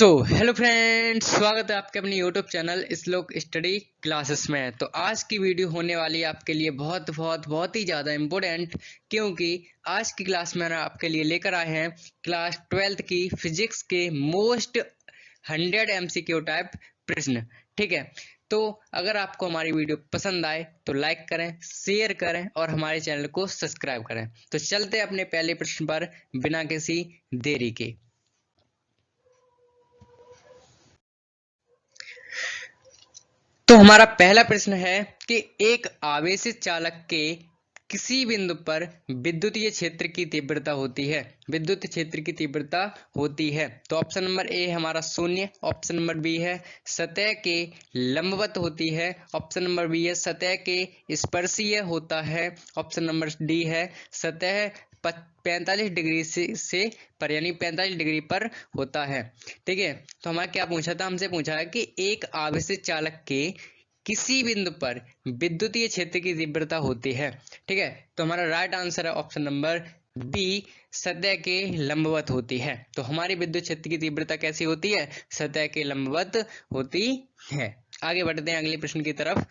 Hello friends, स्वागत है आपके अपने यूट्यूब चैनल श्लोक स्टडी क्लासेस में। तो आज की वीडियो होने वाली है आपके लिए बहुत ही ज़्यादा इम्पोर्टेंट, क्योंकि आज की क्लास में आपके लिए लेकर आए हैं क्लास 12th की फिजिक्स के मोस्ट 100 MCQ टाइप प्रश्न। ठीक है, तो अगर आपको हमारी वीडियो पसंद आए तो लाइक करें, शेयर करें और हमारे चैनल को सब्सक्राइब करें। तो चलते हैं अपने पहले प्रश्न पर बिना किसी देरी के। तो हमारा पहला प्रश्न है कि एक आवेशित चालक के किसी बिंदु पर विद्युतीय क्षेत्र की तीव्रता होती है। विद्युत क्षेत्र की तीव्रता होती है। तो ऑप्शन नंबर ए हमारा 0, ऑप्शन नंबर बी है सतह के लंबवत होती है, ऑप्शन नंबर बी है सतह के स्पर्शीय होता है, ऑप्शन नंबर डी है सतह 45 डिग्री से पर यानी 45 डिग्री पर होता है। ठीक है, तो हमारा क्या पूछा था, हमसे पूछा है कि एक आवेशित चालक के किसी बिंदु पर विद्युतीय क्षेत्र की तीव्रता होती है। ठीक है, तो हमारा राइट आंसर है ऑप्शन नंबर बी, सतह के लंबवत होती है। तो हमारी विद्युत क्षेत्र की तीव्रता कैसी होती है? सतह के लंबवत होती है। आगे बढ़ते हैं अगले प्रश्न की तरफ।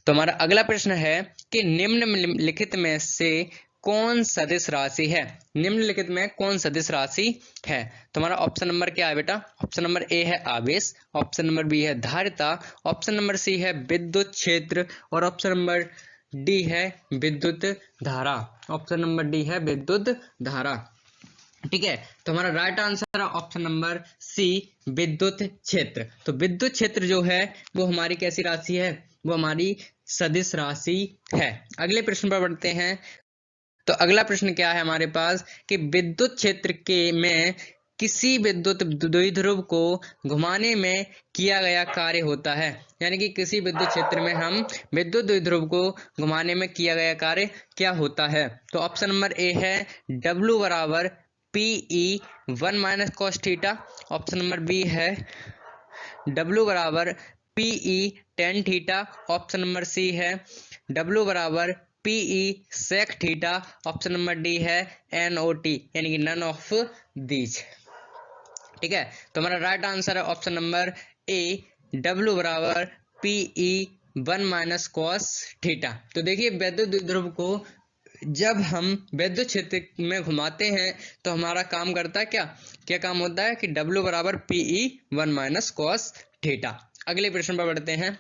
तो हमारा अगला प्रश्न है कि निम्नलिखित में से कौन सदिश राशि है? निम्नलिखित में कौन सदिश राशि है? तो हमारा ऑप्शन नंबर क्या है बेटा? ऑप्शन नंबर ए है आवेश, ऑप्शन नंबर बी है धारिता, ऑप्शन नंबर सी है विद्युत क्षेत्र और ऑप्शन नंबर डी है विद्युत धारा। ऑप्शन नंबर डी है विद्युत धारा। ठीक है, तो हमारा राइट आंसर है ऑप्शन नंबर सी, विद्युत क्षेत्र। तो विद्युत क्षेत्र जो है वो हमारी कैसी राशि है? वो हमारी सदिश राशि है। अगले प्रश्न पर बढ़ते हैं। तो अगला प्रश्न क्या है हमारे पास कि विद्युत क्षेत्र के में किसी विद्युत द्विध्रुव को घुमाने में किया गया कार्य होता है। यानी कि किसी विद्युत क्षेत्र में हम विद्युत द्विध्रुव को घुमाने में किया गया कार्य क्या होता है? तो ऑप्शन नंबर ए है W बराबर PE 1 minus cos theta, option number B है W बराबर PE tan theta, option number C है W बराबर PE sec theta, option number D है NOT यानी कि नन ऑफ दीज। ठीक है, तो हमारा राइट आंसर है ऑप्शन नंबर ए, W बराबर PE 1 माइनस कॉस थीटा। तो देखिए विद्युत द्विध्रुव को जब हम विद्युत क्षेत्र में घुमाते हैं तो हमारा काम करता है क्या क्या काम होता है कि W बराबर PE 1 माइनस कॉस थीटा। अगले प्रश्न पर बढ़ते हैं।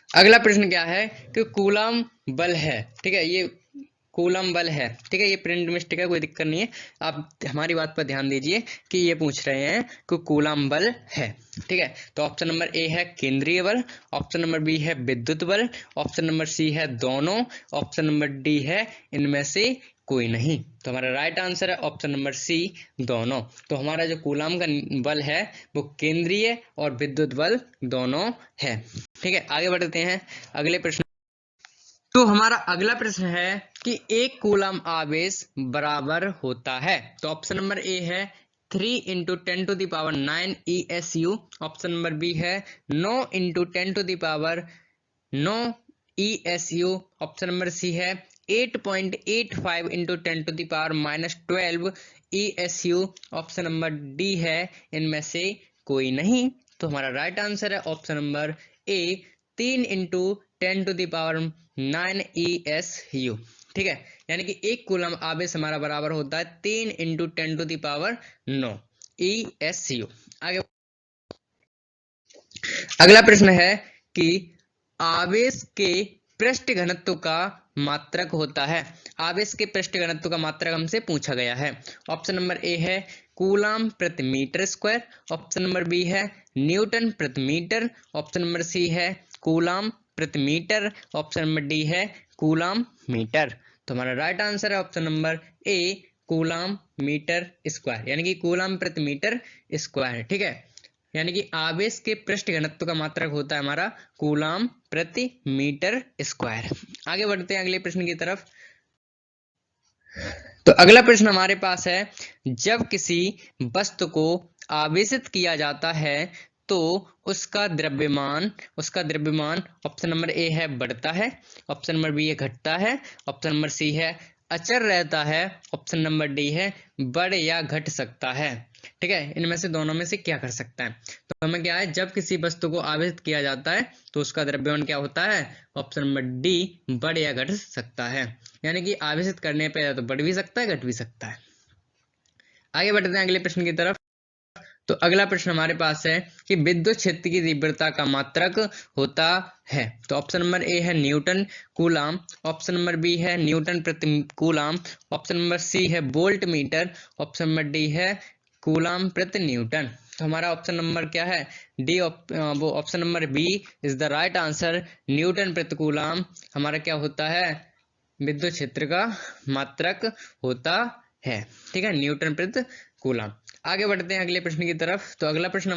अगला प्रश्न क्या है कि कूलम बल है। ठीक है, ये कूलम बल है। ठीक है, ये प्रिंट मिस्टेक है, कोई दिक्कत नहीं है। आप हमारी बात पर ध्यान दीजिए कि ये पूछ रहे हैं कि कूलम बल है। ठीक है, तो ऑप्शन नंबर ए है केंद्रीय बल, ऑप्शन नंबर बी है विद्युत बल, ऑप्शन नंबर सी है दोनों, ऑप्शन नंबर डी है इनमें से कोई नहीं। तो हमारा राइट आंसर है ऑप्शन नंबर सी, दोनों। तो हमारा जो कूलम का बल है वो केंद्रीय और विद्युत बल दोनों है। ठीक है, आगे बढ़ते हैं अगले प्रश्न। तो हमारा अगला प्रश्न है कि एक कूलम आवेश बराबर होता है। तो ऑप्शन नंबर ए है 3 × 10⁹ ESU, ऑप्शन नंबर बी है 9 × 10⁻9 ESU, ऑप्शन नंबर सी है 8.85 × 10⁻−12 ESU, ऑप्शन नंबर डी है इनमें से कोई नहीं। तो हमारा राइट आंसर है ऑप्शन नंबर ए, 3 × 10⁹9 ESU। ठीक है, यानी कि एक कूलम आवेश हमारा बराबर होता है 3 × 10⁹9 ESU। आगे अगला प्रश्न है कि आवेश के पृष्ठ घनत्व का मात्रक होता है। आवेश के पृष्ठ घनत्व का मात्रक हमसे पूछा गया है। ऑप्शन नंबर ए है कूलम प्रति metre square, option number B है न्यूटन प्रति मीटर, ऑप्शन नंबर सी है कूलम प्रति मीटर, ऑप्शन नंबर डी है कूलम मीटर। तो हमारा राइट आंसर है option number A, coulomb metre square यानी कि कूलम प्रति मीटर स्क्वायर। ठीक है, यानी कि आवेश के पृष्ठ घनत्व का मात्रक होता है हमारा कूलम प्रति मीटर स्क्वायर। आगे बढ़ते हैं अगले प्रश्न की तरफ। तो अगला प्रश्न हमारे पास है, जब किसी वस्तु को आवेशित किया जाता है तो उसका द्रव्यमान ऑप्शन नंबर ए है बढ़ता है, ऑप्शन नंबर बी है घटता है, ऑप्शन नंबर सी है अचर रहता है, ऑप्शन नंबर डी है बढ़ या घट सकता है। ठीक है, इनमें से दोनों में से क्या कर सकता है? तो हमें क्या है, जब किसी वस्तु को आवेशित किया जाता है तो उसका द्रव्यमान क्या होता है? ऑप्शन नंबर डी, बढ़ या घट सकता है। यानी कि आवेशित करने पर या तो बढ़ भी सकता है, घट भी सकता है। आगे बढ़ते हैं अगले प्रश्न की तरफ। तो अगला प्रश्न हमारे पास है कि विद्युत क्षेत्र की तीव्रता का मात्रक होता है। तो ऑप्शन नंबर ए है newton coulomb, option number B है न्यूटन प्रति कूलाम, ऑप्शन नंबर सी है volt metre, option number D है कूलाम प्रति न्यूटन। तो हमारा ऑप्शन नंबर क्या है? डी, वो option number B is the right answer. Newton प्रति कूलाम हमारा क्या होता है? विद्युत क्षेत्र का मात्रक होता है। ठीक है, न्यूटन प्रति कूलाम। आगे बढ़ते हैं अगले प्रश्न की तरफ। तो अगला प्रश्न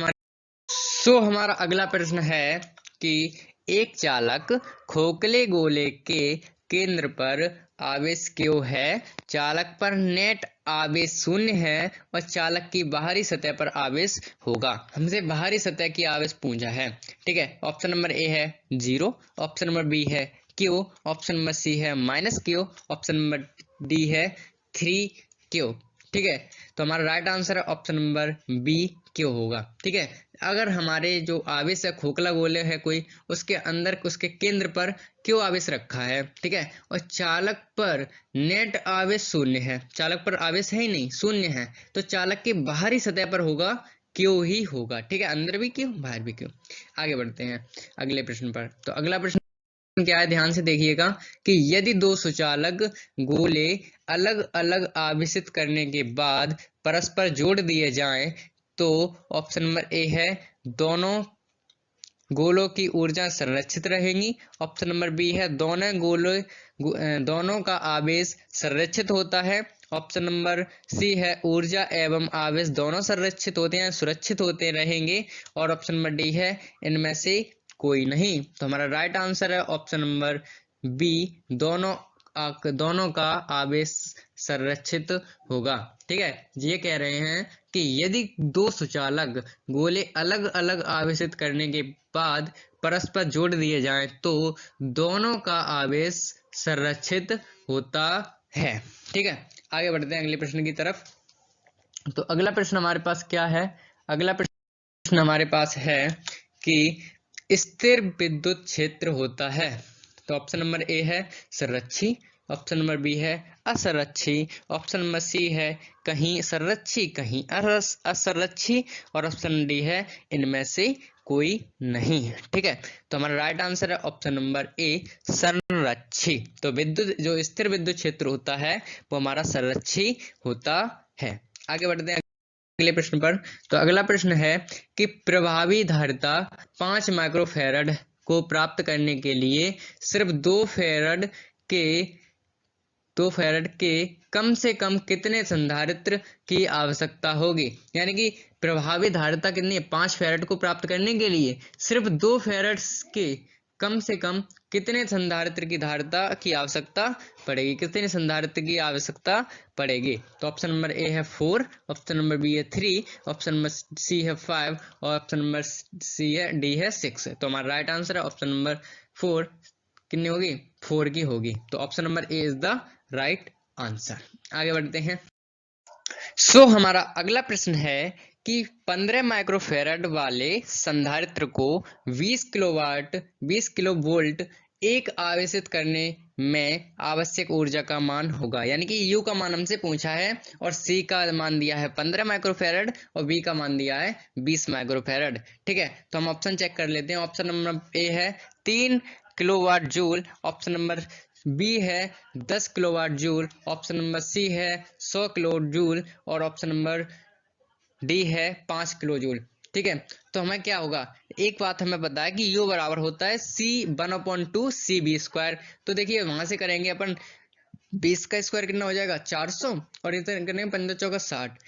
हमारा अगला प्रश्न है कि एक चालक खोखले गोले के केंद्र पर आवेश Q है, चालक पर नेट आवेश 0 है और चालक की बाहरी सतह पर आवेश होगा। हमसे बाहरी सतह की आवेश पूछा है। ठीक है, ऑप्शन नंबर ए है 0, ऑप्शन नंबर बी है Q, ऑप्शन नंबर सी है -Q, ऑप्शन नंबर डी है 3Q। ठीक है, तो हमारा राइट आंसर है ऑप्शन नंबर बी, क्यों होगा। ठीक है, अगर हमारे जो आवेश है खोखला गोले है कोई, उसके अंदर उसके केंद्र पर क्यों आवेश रखा है, ठीक है, और चालक पर नेट आवेश 0 है, चालक पर आवेश है ही नहीं, 0 है, तो चालक की बाहरी सतह पर होगा क्यों ही होगा। ठीक है, अंदर भी क्यों, बाहर भी क्यों। आगे बढ़ते हैं अगले प्रश्न पर। तो अगला प्रश्न क्या है, ध्यान से देखिएगा कि यदि दो सुचालक गोले अलग अलग आवेशित करने के बाद परस्पर जोड़ दिए जाएं तो ऑप्शन नंबर ए है दोनों गोलों की ऊर्जा संरक्षित रहेंगी, ऑप्शन नंबर बी है दोनों का आवेश संरक्षित होता है, ऑप्शन नंबर सी है ऊर्जा एवं आवेश दोनों संरक्षित होते हैं, सुरक्षित होते रहेंगे, और ऑप्शन नंबर डी है इनमें से कोई नहीं। तो हमारा राइट आंसर है ऑप्शन नंबर बी, दोनों का आवेश संरक्षित होगा। ठीक है, ये कह रहे हैं कि यदि दो सुचालक गोले अलग अलग आवेशित करने के बाद परस्पर जोड़ दिए जाएं तो दोनों का आवेश संरक्षित होता है। ठीक है, आगे बढ़ते हैं अगले प्रश्न की तरफ। तो अगला प्रश्न हमारे पास क्या है? अगला प्रश्न हमारे पास है कि स्थिर विद्युत क्षेत्र होता है। तो ऑप्शन नंबर ए है संरक्षी, ऑप्शन नंबर बी है असंरक्षी, ऑप्शन नंबर सी है कहीं संरक्षी कहीं असंरक्षी, और ऑप्शन डी है इनमें से कोई नहीं। ठीक है, तो हमारा राइट आंसर है ऑप्शन नंबर ए, संरक्षी। तो विद्युत जो स्थिर विद्युत क्षेत्र होता है वो हमारा संरक्षी होता है। आगे बढ़ते हैं अगले प्रश्न पर। तो अगला प्रश्न है कि प्रभावी धारिता 5 माइक्रोफैरड को प्राप्त करने के लिए सिर्फ 2 फैरड के कम से कम कितने संधारित्र की आवश्यकता होगी। यानी कि प्रभावी धारिता कितनी है? 5 फैरड को प्राप्त करने के लिए सिर्फ 2 फैरड के कम से कम कितने संधारित्र की धारिता की आवश्यकता पड़ेगी, कितने संधारित्र की आवश्यकता पड़ेगी। तो ऑप्शन नंबर ए है 4, ऑप्शन नंबर बी है 3, ऑप्शन नंबर सी है 5 और ऑप्शन नंबर सी है डी है 6। तो हमारा राइट आंसर है ऑप्शन नंबर 4, कितनी होगी? 4 की होगी। तो option number A is the right answer. आगे बढ़ते हैं। हमारा अगला प्रश्न है कि 15 माइक्रोफैरड वाले संधारित्र को 20 किलोवाट 20 किलो वोल्ट एक आवेशित करने में आवश्यक ऊर्जा का मान होगा। यानी कि U का मान हमसे पूछा है और C का मान दिया है 15 माइक्रोफैरड और B का मान दिया है 20 माइक्रोफैरड। ठीक है, तो हम ऑप्शन चेक कर लेते हैं। ऑप्शन नंबर ए है 3 kilowatt joule, option number B है 10 kilowatt joule, option number C है 100 किलो जूल और ऑप्शन नंबर डी है 5 किलो जूल। ठीक है, तो हमें क्या होगा, एक बात हमें पता है कि U बराबर होता है C1/2 CB²। तो देखिए वहां से करेंगे अपन 20 का स्क्वायर कितना हो जाएगा 400 और इधर करेंगे 15 चौका 60।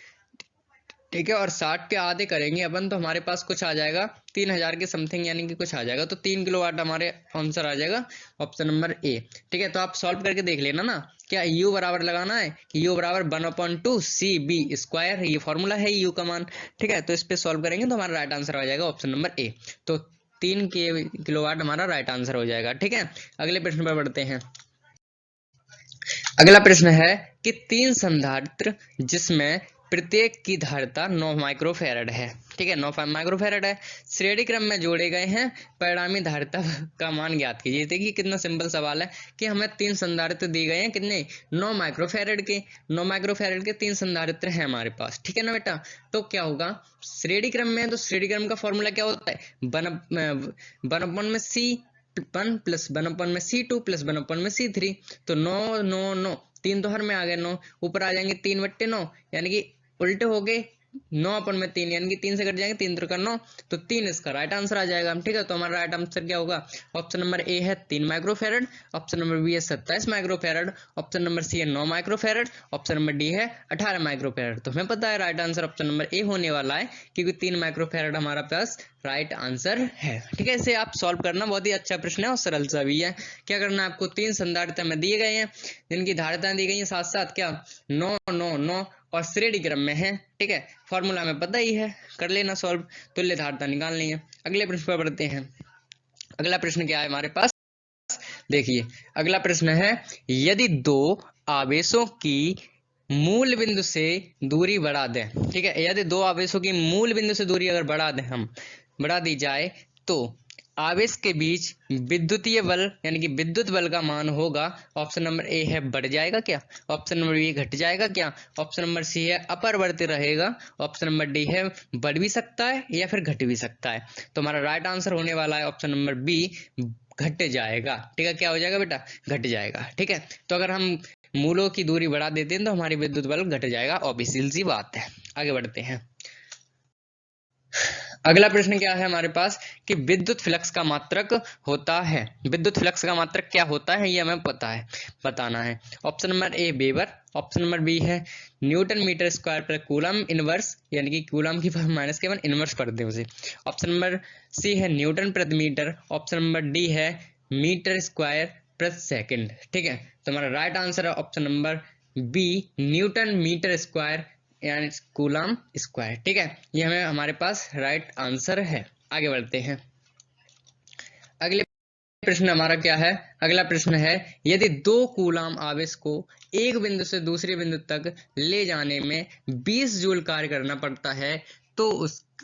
ठीक है, और 60 के आधे करेंगे अपन तो हमारे पास कुछ आ जाएगा 3000 के समथिंग, यानी कि कुछ आ जाएगा। तो 3 किलोवाट हमारे आंसर आ जाएगा ऑप्शन नंबर ए। ठीक है, तो आप सॉल्व करके देख लेना ना, क्या U बराबर लगाना है कि U बराबर 1/2 CB², ये फॉर्मूला है U का मान। ठीक है, तो इस पे सॉल्व करेंगे तो हमारा राइट आंसर आ जाएगा ऑप्शन नंबर ए। तो 3 किलोवाट हमारा राइट आंसर हो जाएगा। ठीक है, अगले प्रश्न पर बढ़ते हैं। अगला प्रश्न है कि 3 संधारित्र जिसमें प्रत्येक की धारिता 9 माइक्रोफैरड है। ठीक है, 9 माइक्रोफैरड है। श्रेणी क्रम में जोड़े गए हैं परिणामी धारिता का मान ज्ञात कीजिए। देखिए कितना सिंपल सवाल है कि हमें 3 संधारित्र दिए गए हैं, कितने, 9 माइक्रोफैरड के। 9 माइक्रोफैरड के 3 संधारित्र हैं हमारे पास। ठीक है ना बेटा, तो क्या होगा, श्रेणी क्रम में, तो श्रेणी क्रम का फॉर्मूला क्या होता है, 1/में C1 plus 1/में C2 plus 1/में C3। तो 9 9 9 3 तो हर में आ गए 9, ऊपर आ जाएंगे 3/9, यानी कि उल्टे हो गए 9/3, यानी कि 3 से कट जाएंगे, 3 3 9, तो 3 इसका राइट आंसर आ जाएगा। ठीक है, तो हमारा राइट आंसर क्या होगा, ऑप्शन नंबर ए है 3 माइक्रोफैरड, ऑप्शन नंबर बी है 27 माइक्रोफैरड, ऑप्शन नंबर सी है 9 माइक्रोफैरड, ऑप्शन नंबर डी है 18 माइक्रोफैरड। तो हमें पता है राइट आंसर ऑप्शन नंबर ए होने वाला है, क्योंकि 3 माइक्रोफैरड हमारा पास राइट आंसर है। ठीक है, इसे आप सॉल्व करना, बहुत ही अच्छा प्रश्न है और सरल सा भी है। क्या करना है आपको, 3 संधारित्र में दिए गए हैं, जिनकी धारिताएं दी गई हैं साथ साथ क्या 9 9 9 और श्रेणी क्रम में है। ठीक है, फॉर्मूला में पता ही है, कर लेना सॉल्व, तुल्य धारिता निकालनी है। अगले प्रश्न पर बढ़ते हैं। अगला प्रश्न क्या है हमारे पास, देखिए अगला प्रश्न है, यदि दो आवेशों की मूल बिंदु से दूरी बढ़ा दें। ठीक है, यदि दो आवेशों की मूल बिंदु से दूरी अगर बढ़ा दें, हम बढ़ा दी जाए, तो आवेश के बीच विद्युतीय बल यानी कि विद्युत बल का मान होगा, ऑप्शन नंबर ए है बढ़ जाएगा क्या, ऑप्शन नंबर बी घट जाएगा क्या, ऑप्शन नंबर सी है अपरिवर्तित रहेगा, ऑप्शन नंबर डी है बढ़ भी सकता है या फिर घट भी सकता है। तो हमारा राइट आंसर होने वाला है ऑप्शन नंबर बी, घट जाएगा। ठीक है, क्या हो जाएगा बेटा, घट जाएगा। ठीक है, तो अगर हम मूलों की दूरी बढ़ा देते हैं तो हमारी विद्युत बल घट जाएगा, ऑब्वियस सी बात है। आगे बढ़ते हैं। अगला प्रश्न क्या है हमारे पास कि विद्युत फ्लक्स का मात्रक होता है। विद्युत फ्लक्स का मात्रक क्या होता है ये हमें पता है, बताना है। Option number A weber, option number B है न्यूटन मीटर स्क्वायर पर कूलम इनवर्स, यानी कि कूलम की पावर माइनस के 1 इनवर्स कर दें उसे। ऑप्शन नंबर सी है न्यूटन प्रति मीटर, ऑप्शन नंबर डी है मीटर स्क्वायर प्रति सेकंड। ठीक है, तो हमारा राइट आंसर है option number B, newton metre square यानी कूलम स्क्वायर। ठीक है, ये हमें हमारे पास राइट आंसर है। आगे बढ़ते हैं। अगले प्रश्न हमारा क्या है, अगला प्रश्न है, यदि 2 कूलम आवेश को एक बिंदु से दूसरे बिंदु तक ले जाने में 20 जूल कार्य करना पड़ता है, तो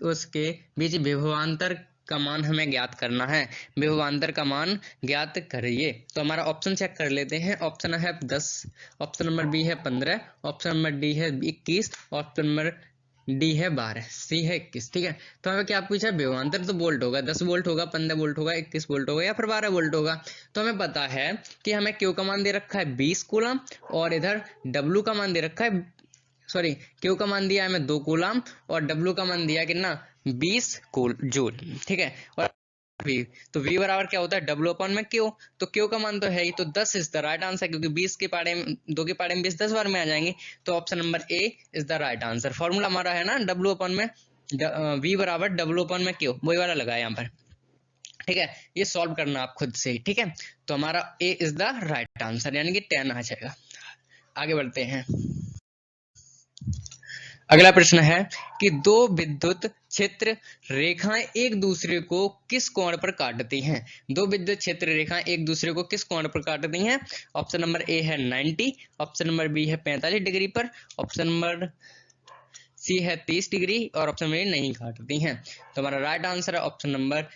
उसके बीच विभवांतर का मान हमें ज्ञात करना है। विभवांतर का मान ज्ञात करिए। तो हमारा ऑप्शन चेक कर लेते हैं। ऑप्शन है 10, ऑप्शन नंबर बी है 15, ऑप्शन नंबर डी है 21, ऑप्शन नंबर डी है 12, सी है 21। ठीक है, तो हमें क्या पूछा, विभवांतर तो वोल्ट होगा, 10 वोल्ट होगा, 15 वोल्ट होगा, 21 वोल्ट होगा या फिर 12 वोल्ट होगा। तो हमें पता है कि हमें क्यू का मान दे रखा है 20 कूलम और इधर डब्ल्यू का मान दे रखा है, सॉरी क्यू का मान दिया है हमें 2 कूलम और डब्ल्यू का मान दिया कितना 20 जूल। ठीक है, और V, तो V बराबर क्या होता है डब्ल्यू अपॉन में क्यू, तो क्यू का मान तो है ही, तो 10 इज द राइट आंसर, क्योंकि 20 के पाड़े में 2 के पाड़े में 20 10 बार में आ जाएंगे, तो option number A is the right answer. Formula हमारा है ना डब्ल्यू अपॉन में V बराबर डब्ल्यू अपॉन में क्यू, वही वाला लगाया यहाँ पर। ठीक है, ये सॉल्व करना आप खुद से। ठीक है, तो हमारा ए इज द राइट आंसर, यानी कि 10 आ जाएगा। आगे बढ़ते हैं। अगला प्रश्न है कि दो विद्युत क्षेत्र रेखाएं एक दूसरे को किस कोण पर काटती हैं। दो विद्युत क्षेत्र रेखाएं एक दूसरे को किस कोण पर काटती हैं। ऑप्शन नंबर ए है 90, ऑप्शन नंबर बी है 45 डिग्री पर, ऑप्शन नंबर सी है 30 डिग्री और ऑप्शन नंबर नहीं काटती हैं। तो हमारा राइट आंसर है ऑप्शन नंबर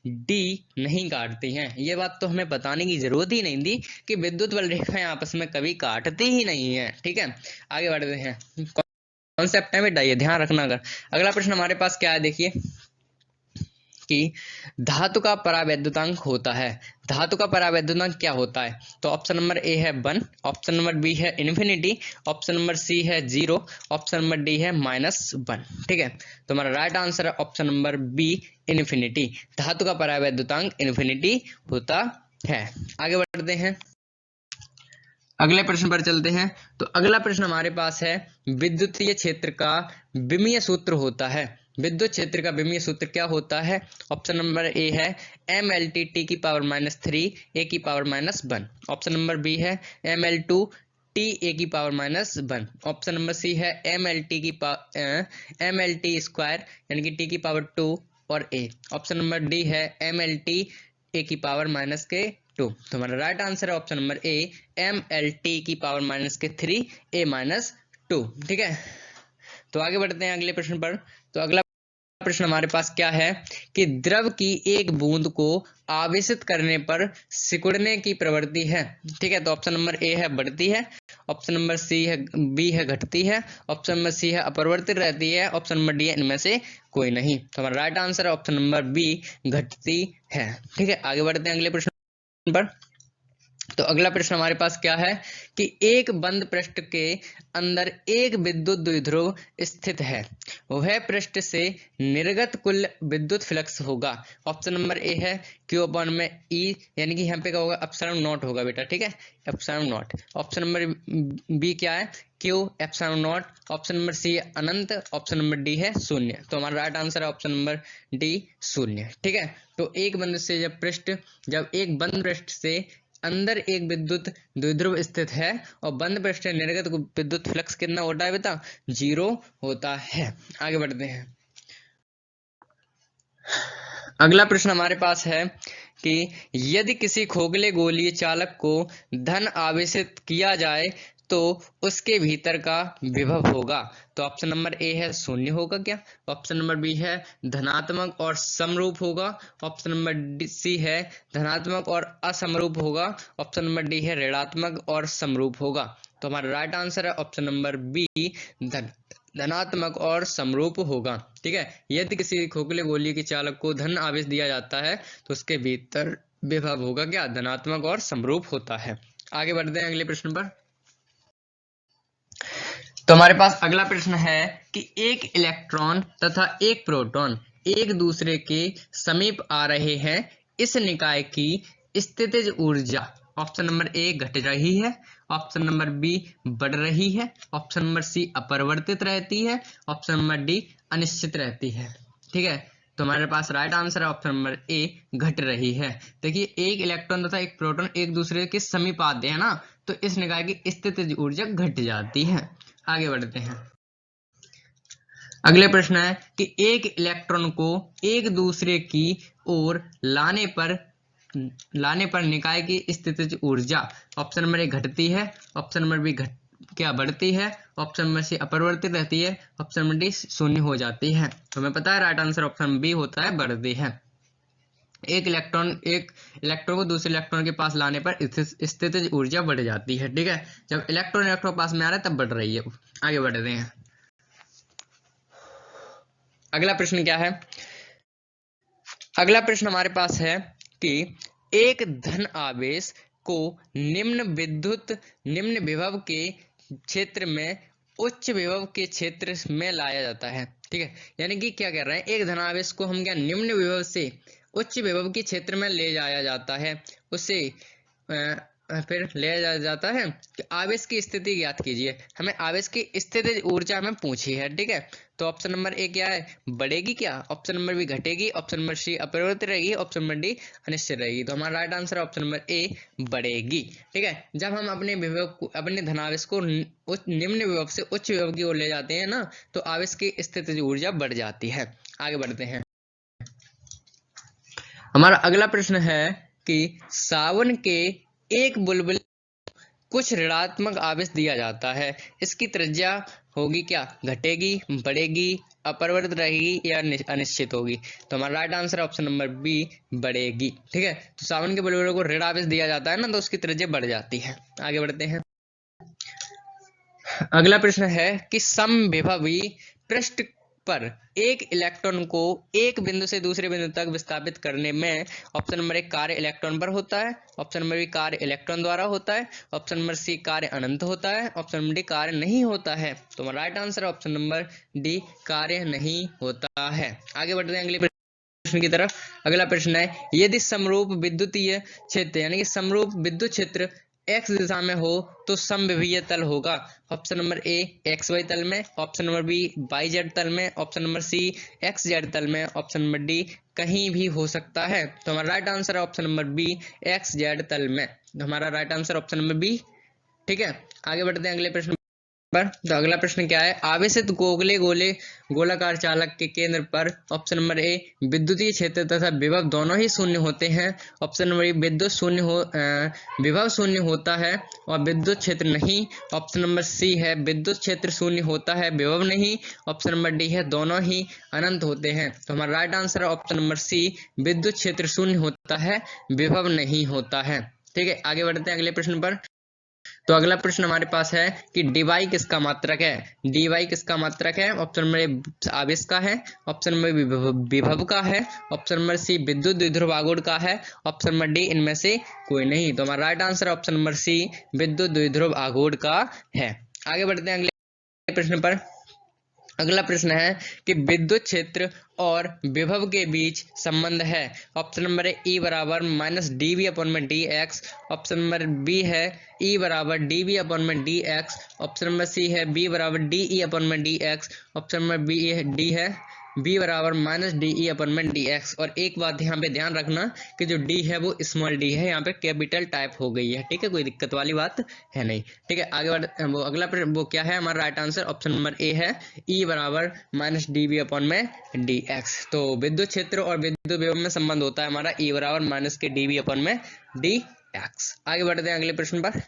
डी, नहीं काटती हैं। ये बात तो हमें बताने की जरूरत ही नहीं थी कि विद्युत बल रेखाएं आपस में कभी काटती ही नहीं है। ठीक है, आगे बढ़ते हैं। कॉन्सेप्ट है बेटा, ये ध्यान रखना। अगर अगला प्रश्न हमारे पास क्या है, देखिए कि धातु का परावैद्युतांक होता है। धातु का परावैद्युतांक क्या होता है, तो ऑप्शन नंबर ए है 1, ऑप्शन नंबर बी है इन्फिनिटी, ऑप्शन नंबर सी है 0, ऑप्शन नंबर डी है -1। ठीक है, तो हमारा राइट आंसर है ऑप्शन नंबर बी, इन्फिनिटी। धातु का परावैद्युतांक इन्फिनिटी होता है। आगे बढ़ते हैं, अगले प्रश्न पर चलते हैं। तो अगला प्रश्न हमारे पास है, विद्युतीय क्षेत्र का विमीय सूत्र होता है। विद्युत क्षेत्र का विमीय सूत्र क्या होता है। ऑप्शन नंबर ए है MLT टी की पावर -3 ए की पावर -1, ऑप्शन नंबर बी है ML2 टी ए की पावर -1, ऑप्शन नंबर सी है MLT स्क्वायर यानी कि टी की पावर 2 और ए, ऑप्शन नंबर डी है MLT ए की पावर -2। तो हमारा राइट आंसर है ऑप्शन नंबर ए, MLT की पावर -3 a -2। ठीक है, तो आगे बढ़ते हैं अगले प्रश्न पर। तो अगला प्रश्न हमारे पास क्या है कि द्रव की एक बूंद को आवेशित करने पर सिकुड़ने की प्रवृत्ति है। ठीक है, तो ऑप्शन नंबर ए है बढ़ती है, ऑप्शन नंबर सी है बी है घटती है, ऑप्शन नंबर सी है अपरिवर्तित रहती है, ऑप्शन नंबर डी है इनमें से कोई नहीं। तो हमारा राइट आंसर है ऑप्शन नंबर बी घटती है। ठीक है, आगे बढ़ते हैं अगले प्रश्न पर। तो अगला प्रश्न हमारे पास क्या है कि एक बंद पृष्ठ के अंदर एक विद्युत द्विध्रुव स्थित है, वह पृष्ठ से निर्गत कुल विद्युत फ्लक्स होगा। ऑप्शन नंबर ए है क्यू अपॉन में ई, यानी कि यहाँ पे क्या होगा एप्सिलॉन नॉट होगा बेटा। ठीक है, epsilon naught. Option number B क्या है Q epsilon naught, option number C अनंत, ऑप्शन नंबर डी है शून्य। तो हमारा राइट आंसर है ऑप्शन नंबर डी शून्य। ठीक है, तो जब एक बंद पृष्ठ से अंदर एक विद्युत द्विध्रुव स्थित है और बंद पृष्ठ से निर्गत विद्युत फ्लक्स कितना होता है बेटा 0 होता है। आगे बढ़ते हैं। अगला प्रश्न हमारे पास है कि यदि किसी खोखले गोलीय चालक को धन आवेशित किया जाए तो उसके भीतर का विभव होगा। तो ऑप्शन नंबर ए है शून्य होगा क्या, ऑप्शन नंबर बी है धनात्मक और समरूप होगा, ऑप्शन नंबर सी है धनात्मक और असमरूप होगा, ऑप्शन नंबर डी है ऋणात्मक और समरूप होगा। तो हमारा राइट आंसर है ऑप्शन नंबर बी धनात्मक और समरूप होगा। ठीक है, यदि किसी खोखले गोली के चालक को धन आवेश दिया जाता है तो उसके भीतर विभव होगा क्या धनात्मक और समरूप होता है। आगे बढ़ते हैं अगले प्रश्न पर। तो हमारे पास अगला प्रश्न है कि एक इलेक्ट्रॉन तथा एक प्रोटॉन एक दूसरे के समीप आ रहे हैं, इस निकाय की स्थितिज ऊर्जा ऑप्शन नंबर ए घट रही है, ऑप्शन नंबर बी बढ़ रही है, ऑप्शन नंबर सी अपरिवर्तित रहती है, ऑप्शन नंबर डी अनिश्चित रहती है। ठीक है, तो हमारे पास राइट आंसर है ऑप्शन नंबर ए घट रही है। देखिए एक इलेक्ट्रॉन तथा एक प्रोटॉन एक दूसरे के समीप आते हैं ना, तो इस निकाय की स्थितिज ऊर्जा घट जाती है। आगे बढ़ते हैं। अगले प्रश्न है कि एक इलेक्ट्रॉन को एक दूसरे की ओर लाने पर निकाय की स्थितिज ऊर्जा ऑप्शन नंबर ए घटती है, ऑप्शन नंबर बी क्या बढ़ती है, ऑप्शन नंबर सी अपरिवर्तित रहती है, ऑप्शन नंबर डी शून्य हो जाती है। तो हमें पता है राइट आंसर ऑप्शन बी होता है बढ़ती है। एक इलेक्ट्रॉन को दूसरे इलेक्ट्रॉन के पास लाने पर स्थितिज ऊर्जा बढ़ जाती है। ठीक है, जब इलेक्ट्रॉन पास में आ रहा है तब बढ़ रही है। आगे बढ़ते हैं। अगला प्रश्न क्या है, अगला प्रश्न हमारे पास है कि एक धन आवेश को निम्न विभव के क्षेत्र में उच्च विभव के क्षेत्र में लाया जाता है। ठीक है, यानी कि क्या कर रहे हैं एक धनावेश को हम क्या निम्न विभव से उच्च विभव के क्षेत्र में ले जाया जाता है, उसे फिर ले जाया जाता है कि आवेश की स्थिति ज्ञात कीजिए। हमें आवेश की स्थिति ऊर्जा हमें पूछी है। ठीक है, तो ऑप्शन नंबर ए क्या है बढ़ेगी क्या, ऑप्शन नंबर बी घटेगी, ऑप्शन नंबर सी अपरिवर्तित रहेगी, ऑप्शन नंबर डी अनिश्चित रहेगी। तो हमारा राइट आंसर ऑप्शन नंबर ए बढ़ेगी। ठीक है, जब हम अपने धनावेश को निम्न विभव से उच्च विभव की ओर ले जाते हैं ना, तो आवेश की स्थितिज ऊर्जा बढ़ जाती है। आगे बढ़ते हैं। हमारा अगला प्रश्न है कि सावन के एक बुलबुले कुछ ऋणात्मक आवेश दिया जाता है, इसकी त्रिज्या होगी क्या घटेगी, बढ़ेगी, अपरिवर्तित रहेगी या अनिश्चित होगी। तो हमारा right answer option number B बढ़ेगी। ठीक है, तो सावन के बुलबुले को ऋण आवेश दिया जाता है ना, तो उसकी त्रिज्या बढ़ जाती है। आगे बढ़ते हैं। अगला प्रश्न है कि समविभवी पृष्ठ पर एक इलेक्ट्रॉन को एक बिंदु से दूसरे बिंदु तक विस्थापित करने में ऑप्शन नंबर एक कार्य इलेक्ट्रॉन पर होता है, ऑप्शन नंबर बी कार्य इलेक्ट्रॉन द्वारा होता है, ऑप्शन नंबर सी कार्य अनंत होता है, ऑप्शन नंबर डी कार्य नहीं होता है। तो right answer option number D कार्य नहीं होता है। आगे बढ़ते हैं अगले प्रश्न की तरफ। अगला प्रश्न है यदि समरूप विद्युतीय क्षेत्र यानी कि समरूप विद्युत क्षेत्र एक्स दिशा में हो तो समविभीय तल होगा। Option number A X Y तल में, option number B Y Z तल में, option number C X Z तल में, ऑप्शन नंबर डी कहीं भी हो सकता है। तो हमारा राइट आंसर है option number B X Z तल में। तो हमारा right answer option number B. ठीक है, आगे बढ़ते हैं अगले प्रश्न तो अगला प्रश्न क्या है, आवेशित गोले गोले गोलाकार चालक के केंद्र पर ऑप्शन नंबर ए विद्युतीय क्षेत्र तथा विभव दोनों ही शून्य होते हैं। ऑप्शन नंबर ए विभव शून्य होता है और विद्युत क्षेत्र नहीं। ऑप्शन नंबर सी है विद्युत क्षेत्र शून्य होता है विभव नहीं। ऑप्शन नंबर डी है दोनों ही अनंत होते हैं। तो हमारा राइट आंसर है ऑप्शन नंबर सी, विद्युत क्षेत्र शून्य होता है विभव नहीं होता है। ठीक है, आगे बढ़ते हैं अगले प्रश्न पर। तो अगला प्रश्न हमारे पास है कि dy किसका मात्रक है। dy किसका मात्रक है, ऑप्शन नंबर ए आवेश का है, ऑप्शन नंबर बी विभव का है, ऑप्शन नंबर सी विद्युत द्विध्रुव आघूर्ण का है, ऑप्शन नंबर डी इनमें से कोई नहीं। तो हमारा right answer option number C विद्युत द्विध्रुव आघूर्ण का है। आगे बढ़ते हैं अगले प्रश्न पर। अगला प्रश्न है कि विद्युत क्षेत्र और विभव के बीच संबंध है। ऑप्शन नंबर ए ई बराबर माइनस डी वी अपॉन में D X. Option number B है ई बराबर डी वी अपॉन में D X. Option number C है बी बराबर डी ई अपॉन में D X. Option number B D है B बराबर माइनस डी ई अपॉन में डी एक्स। और एक बात यहाँ पे ध्यान रखना कि जो डी है वो स्मॉल डी है, यहाँ पे कैपिटल टाइप हो गई है। ठीक है, कोई दिक्कत वाली बात है नहीं। ठीक है, आगे बढ़ वो अगला वो क्या है, हमारा right answer option number A है ई बराबर माइनस डी वी अपॉन में डी एक्स। तो विद्युत क्षेत्र और विद्युत विभव में संबंध होता है हमारा ई बराबर माइनस के डी वी अपॉन में डी एक्स। आगे बढ़ते हैं अगले प्रश्न पर।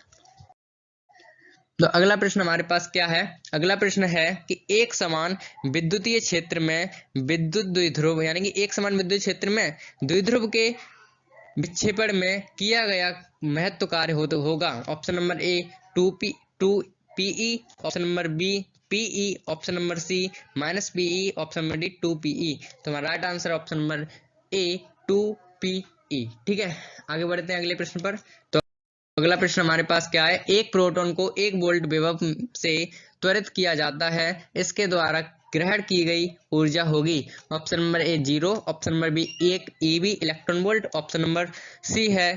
तो अगला प्रश्न हमारे पास क्या है, अगला प्रश्न है कि एक समान विद्युतीय क्षेत्र में विद्युत द्विध्रुव यानी कि एक समान विद्युत क्षेत्र में द्विध्रुव के विक्षेपण में किया गया महत्व कार्य होगा। Option number A 2 PE, option number B PE, option number C minus PE, option number D 2 PE. तो हमारा right answer option number A 2 PE. ठीक है, आगे बढ़ते हैं अगले प्रश्न पर। तो अगला प्रश्न हमारे पास क्या है, एक प्रोटॉन को 1 वोल्ट विभव से त्वरित किया जाता है, इसके द्वारा ग्रहण की गई ऊर्जा होगी। Option number A 0, option number B 1 eV electron volt, option number C है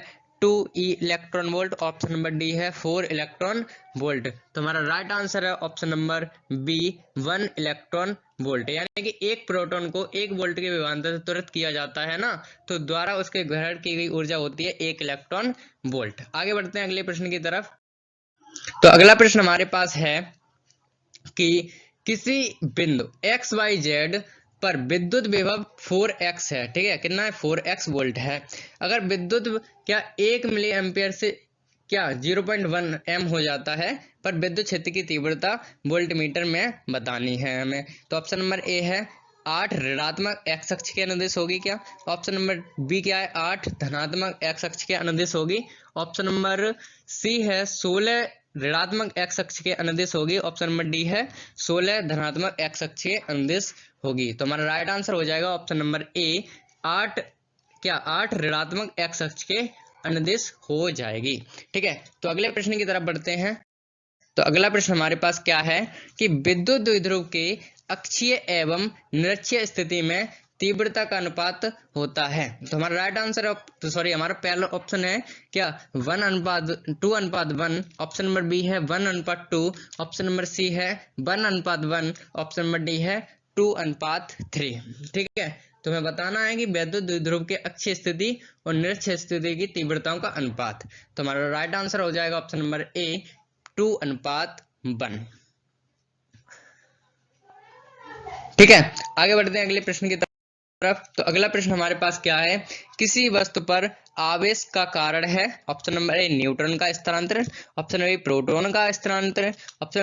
2 electron volt, option number D है 4 इलेक्ट्रॉन वोल्ट। तो हमारा राइट आंसर है option number B 1 electron volt. यानी कि एक प्रोटॉन को 1 वोल्ट के विभवांतर से त्वरित किया जाता है ना, तो द्वारा उसके ग्रहण की गई ऊर्जा होती है 1 इलेक्ट्रॉन वोल्ट। आगे बढ़ते हैं अगले प्रश्न की तरफ। तो अगला प्रश्न हमारे पास है कि किसी बिंदु एक्स वाई जेड पर विद्युत विभव 4x है। ठीक है, कितना है 4x वोल्ट है। अगर विद्युत क्या 1 मिली एम्पियर से क्या 0.1 एम हो जाता है, पर विद्युत क्षेत्र की तीव्रता वोल्ट मीटर में बतानी है हमें। तो ऑप्शन नंबर ए है 8 ऋणात्मक एक्स अक्ष के अनुदिश होगी क्या। ऑप्शन नंबर बी क्या है 8 धनात्मक एक्स अक्ष के अनुदिश होगी। ऑप्शन नंबर सी है 16 ऋणात्मक एक्स अक्ष के अनुदिश होगी। ऑप्शन नंबर डी है 16 धनात्मक एक्स अक्ष के अनुदिश होगी। तो हमारा राइट आंसर हो जाएगा ऑप्शन नंबर ए 8 ऋणात्मक एक्स अक्ष के अनुदिश हो जाएगी। ठीक है, तो अगले प्रश्न की तरफ बढ़ते हैं। तो अगला प्रश्न हमारे पास क्या है कि विद्युत द्विध्रुव के अक्षीय एवं निरक्षीय स्थिति में तीव्रता का अनुपात होता है। तो हमारा राइट आंसर हमारा पहला ऑप्शन है क्या 1:2:1। ऑप्शन नंबर बी है 1:2। ऑप्शन नंबर सी है 1:1। ऑप्शन नंबर डी है 2:3। ठीक है, तो हमें बताना है कि विद्युत द्विध्रुव के अक्षीय स्थिति और निरक्षीय स्थिति की तीव्रताओं का अनुपात। तो हमारा राइट आंसर हो जाएगा ऑप्शन नंबर ए 2:1। ठीक है, आगे बढ़ते हैं अगले प्रश्न की तरफ। तो अगला प्रश्न हमारे पास क्या है, किसी वस्तु पर आवेश का कारण है। ऑप्शन नंबर ए न्यूट्रॉन का स्थानांतरण, ऑप्शन नंबर बी प्रोटॉन का स्थानांतरण, ऑप्शन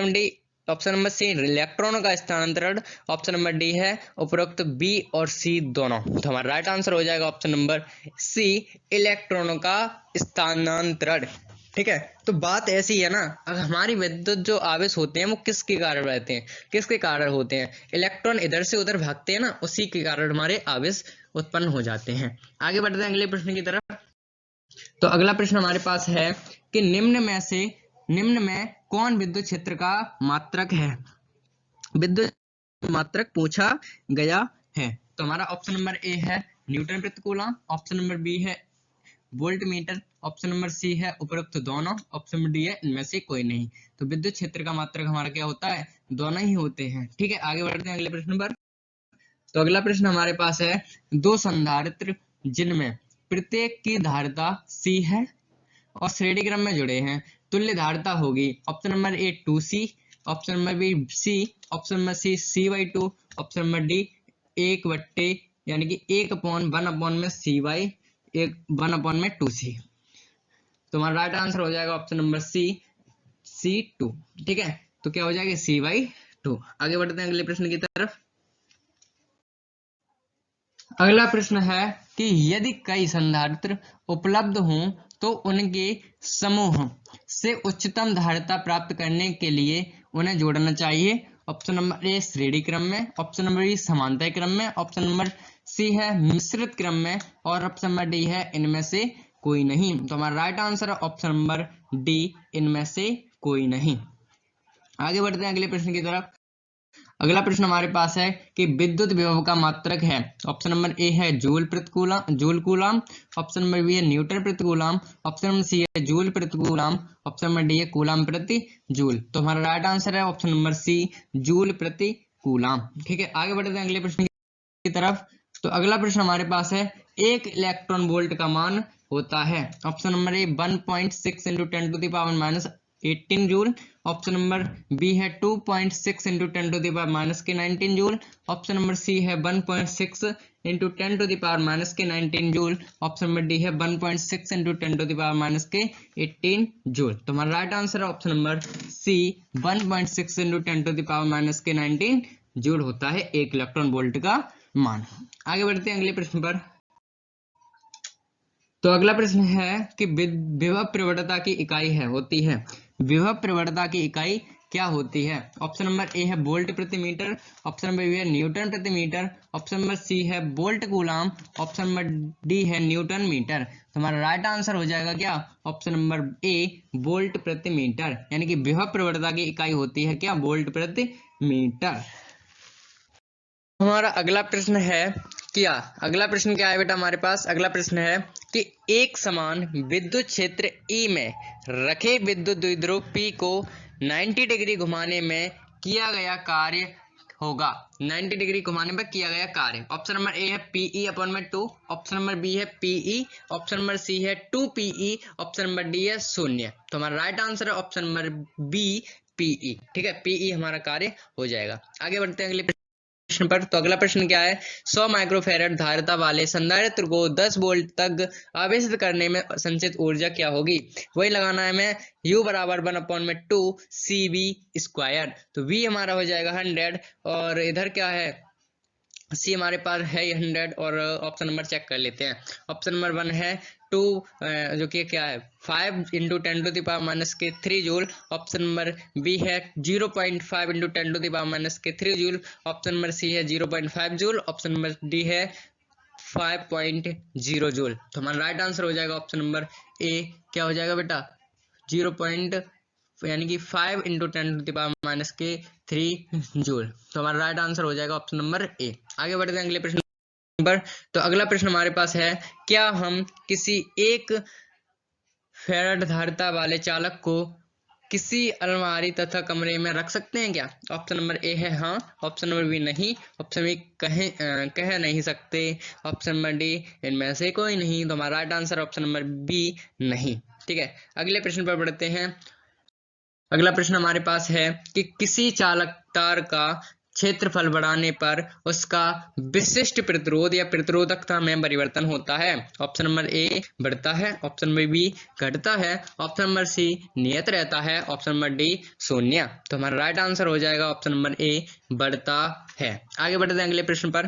नंबर सी इलेक्ट्रॉन का स्थानांतरण, ऑप्शन नंबर डी है उपरोक्त बी और सी दोनों। तो हमारा राइट आंसर हो जाएगा ऑप्शन नंबर सी इलेक्ट्रॉनों का स्थानांतरण। ठीक है, तो बात ऐसी है ना, अगर हमारी विद्युत जो आवेश होते हैं वो किसके कारण रहते हैं, किसके कारण होते हैं, इलेक्ट्रॉन इधर से उधर भागते हैं ना, उसी के कारण हमारे आवेश उत्पन्न हो जाते हैं। आगे बढ़ते हैं अगले प्रश्न की तरफ। तो अगला प्रश्न हमारे पास है कि निम्न में कौन विद्युत क्षेत्र का मात्रक है। विद्युत मात्रक पूछा गया है। तो हमारा ऑप्शन नंबर ए है न्यूटन प्रति कूलम, ऑप्शन नंबर बी है volt metre, option number C है उपरोक्त दोनों, ऑप्शन नंबर डी है इनमें से कोई नहीं। तो विद्युत क्षेत्र का मात्रक हमारा क्या होता है, दोनों ही होते हैं। ठीक है, आगे बढ़ते हैं अगले प्रश्न पर। तो अगला प्रश्न हमारे पास है 2 संधारित्र जिनमें प्रत्येक की धारिता C है और श्रेणी क्रम में जुड़े हैं, तुल्य धारिता होगी। Option number A 2C, option number B C, option number C C/2, option number D 1 यानी कि 1/1 में C/1 1/2C। तुम्हारा राइट आंसर हो जाएगा ऑप्शन नंबर सी C2। ठीक है, तो क्या हो जाएगा C/2। आगे बढ़ते हैं अगले प्रश्न की तरफ। अगला प्रश्न है कि यदि कई संधारित्र उपलब्ध हों तो उनके समूह से उच्चतम धारिता प्राप्त करने के लिए उन्हें जोड़ना चाहिए। ऑप्शन नंबर ए श्रेणी क्रम में, ऑप्शन नंबर बी समांतर क्रम में, ऑप्शन नंबर सी है मिश्रित क्रम में, और ऑप्शन नंबर डी है इनमें से कोई नहीं। तो हमारा राइट आंसर है ऑप्शन नंबर डी, इनमें से कोई नहीं। आगे बढ़ते हैं अगले प्रश्न की तरफ। अगला प्रश्न हमारे पास है कि विद्युत विभव का मात्रक है। ऑप्शन नंबर ए है जूल प्रति coulomb, joule coulomb, option number B है न्यूटन प्रति कूलम, ऑप्शन नंबर सी है जूल प्रति कूलम, ऑप्शन नंबर डी है कूलम प्रति जूल। तो हमारा राइट आंसर है ऑप्शन नंबर सी जूल प्रति कूलम। ठीक है, आगे बढ़ते हैं अगले प्रश्न की तरफ। तो अगला प्रश्न हमारे पास है 1 इलेक्ट्रॉन वोल्ट का मान होता है। Option number A 1.6 × 10⁻18 joule, option number B है 2.6 × 10⁻19 जूल, ऑप्शन नंबर सी है 1.6 × 10⁻19 जूल, ऑप्शन नंबर डी है 1.6 × 10⁻18 जूल। तो हमारा राइट आंसर है ऑप्शन नंबर सी 1.6 × 10⁻19 जूल होता है 1 इलेक्ट्रॉन वोल्ट का मान। आगे बढ़ते हैं अगले प्रश्न पर। तो अगला प्रश्न है कि विभव प्रवणता की इकाई होती है। विभव प्रवणता की इकाई क्या होती है? ऑप्शन नंबर ए है वोल्ट प्रति मीटर, ऑप्शन नंबर बी है न्यूटन प्रति मीटर, ऑप्शन नंबर सी है volt coulomb, option number D है न्यूटन मीटर। तो हमारा राइट आंसर हो जाएगा क्या? ऑप्शन नंबर ए वोल्ट प्रति मीटर, यानी कि विभव प्रवणता की इकाई होती है क्या? वोल्ट प्रति मीटर। हमारा अगला प्रश्न है क्या? अगला प्रश्न क्या है बेटा हमारे पास? अगला प्रश्न है कि एक समान विद्युत क्षेत्र E में रखे विद्युत द्विध्रुव P को 90 डिग्री घुमाने में किया गया कार्य होगा। 90 डिग्री घुमाने पर किया गया कार्य। ऑप्शन नंबर ए है PE/2, ऑप्शन नंबर बी है PE, ऑप्शन नंबर सी है 2PE, ऑप्शन नंबर डी है 0। तो हमारा राइट आंसर है ऑप्शन नंबर बी PE। ठीक है, PE हमारा कार्य हो जाएगा। आगे बढ़ते हैं अगले प्रश्न पर। तो अगला प्रश्न क्या है? 100 माइक्रोफैराड धारिता वाले संधारित्र को 10 वोल्ट तक आवेशित करने में संचित ऊर्जा क्या होगी? वही लगाना है हमें U बराबर 1/2 CV²। तो V हमारा हो जाएगा 100 और इधर क्या है सी हमारे पास है 100 और ऑप्शन नंबर चेक कर लेते हैं। ऑप्शन नंबर 1 है 2 जो कि क्या है 5 × 10⁻³ जूल, ऑप्शन नंबर बी है 0.5 × 10⁻³ जूल, ऑप्शन नंबर सी है 0.5 जूल, ऑप्शन नंबर डी है 5.0 जूल। तो हमारा राइट आंसर हो जाएगा ऑप्शन नंबर ए, क्या हो जाएगा बेटा 0. यानी कि 5 × 10⁻³ जूल। तो हमारा राइट आंसर हो जाएगा ऑप्शन नंबर ए। आगे बढ़ते हैं अगले प्रश्न पर। तो अगला प्रश्न हमारे पास है क्या हम किसी 1 फैराड धारिता वाले चालक को किसी अलमारी तथा कमरे में रख सकते हैं क्या? ऑप्शन नंबर ए है हाँ, ऑप्शन नंबर बी नहीं, ऑप्शन बी कह नहीं सकते, ऑप्शन नंबर डी इनमें से कोई नहीं। तो हमारा right answer option number B नहीं। ठीक है, अगले प्रश्न पर बढ़ते हैं। अगला प्रश्न हमारे पास है कि किसी चालक तार का क्षेत्रफल बढ़ाने पर उसका विशिष्ट प्रतिरोध या प्रतिरोधकता में परिवर्तन होता है। ऑप्शन नंबर ए बढ़ता है, ऑप्शन नंबर बी घटता है, ऑप्शन नंबर सी नियत रहता है, ऑप्शन नंबर डी 0। तो हमारा राइट आंसर हो जाएगा ऑप्शन नंबर ए बढ़ता है। आगे बढ़ते हैं अगले प्रश्न पर।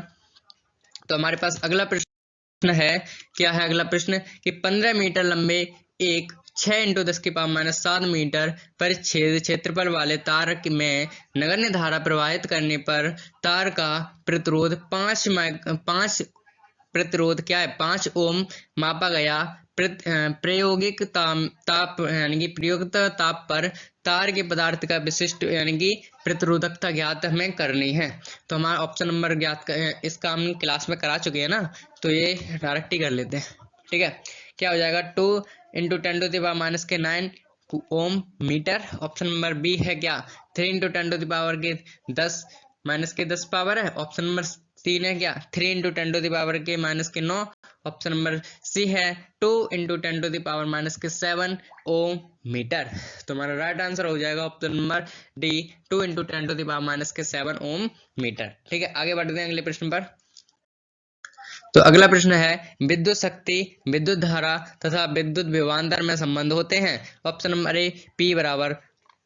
तो हमारे पास अगला प्रश्न है, क्या है अगला प्रश्न कि 15 मीटर लंबे एक 6 × 10⁻7 मीटर परिच्छेद क्षेत्रफल वाले तार में नगण्य धारा प्रवाहित करने पर तार का प्रतिरोध 5 प्रतिरोध क्या है 5 ओम मापा गया। प्रायोगिक ताप यानी कि प्रयुक्त ताप पर तार के पदार्थ का विशिष्ट यानी कि प्रतिरोधकता ज्ञात हमें करनी है। तो हमारा ऑप्शन नंबर ज्ञात इसका हम क्लास में करा चुके हैं ना, तो ये डायरेक्ट ही कर लेते हैं। ठीक है, क्या हो जाएगा 2 × 10⁻9 ओम मीटर। ऑप्शन नंबर बी है क्या 3 × 10⁻10 माइनस के 10 पावर है। ऑप्शन नंबर 3 है क्या 3 इंटू 10 टू द पावर के माइनस के 9। ऑप्शन नंबर सी है 2 into 10 to the power minus के 7 ओम मीटर। तुम्हारा राइट आंसर हो जाएगा option number D 2 into 10 to the power minus के 7 ओम मीटर। ठीक है, आगे बढ़ते हैं अगले प्रश्न पर। तो अगला प्रश्न है विद्युत शक्ति, विद्युत धारा तथा विद्युत विभवांतर में संबंध होते हैं। ऑप्शन नंबर ए P बराबर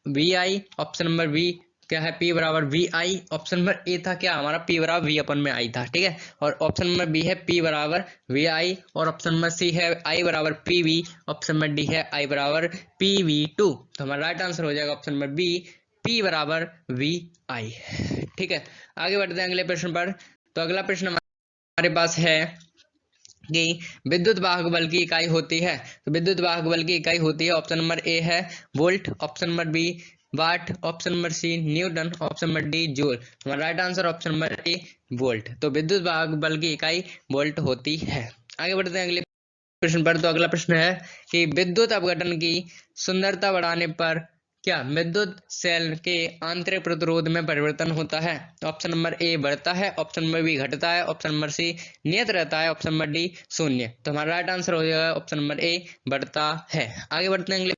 V I. Option number B क्या है P बराबर V I. Option number A था क्या हमारा P बराबर वी अपन में आई था। ठीक है, और ऑप्शन नंबर बी है P बराबर वी आई और ऑप्शन नंबर सी है I बराबर P V. Option number D है I बराबर पी वी टू। तो हमारा राइट आंसर हो जाएगा ऑप्शन नंबर बी P बराबर वी आई। ठीक है, आगे बढ़ते हैं अगले प्रश्न पर। तो अगला प्रश्न हमारे पास है कि विद्युत वाहक बल की इकाई होती है। तो विद्युत वाहक बल की इकाई होती है ऑप्शन नंबर ए है volt. Option number B watt. Option number C newton. Option number D joule. हमारा right answer option number A volt. तो विद्युत वाहक बल की इकाई वोल्ट होती है। आगे बढ़ते हैं अगले प्रश्न पर। तो अगला प्रश्न है कि विद्युत अपघटन की सुंदरता बढ़ाने पर क्या विद्युत सेल के आंतरिक प्रतिरोध में परिवर्तन होता है। ऑप्शन नंबर ए बढ़ता है। ऑप्शन नंबर बी घटता है। ऑप्शन नंबर सी नियत रहता है। ऑप्शन नंबर डी शून्य। तो हमारा राइट आंसर हो जाएगा ऑप्शन नंबर ए बढ़ता है। आगे बढ़ते हैं अगले।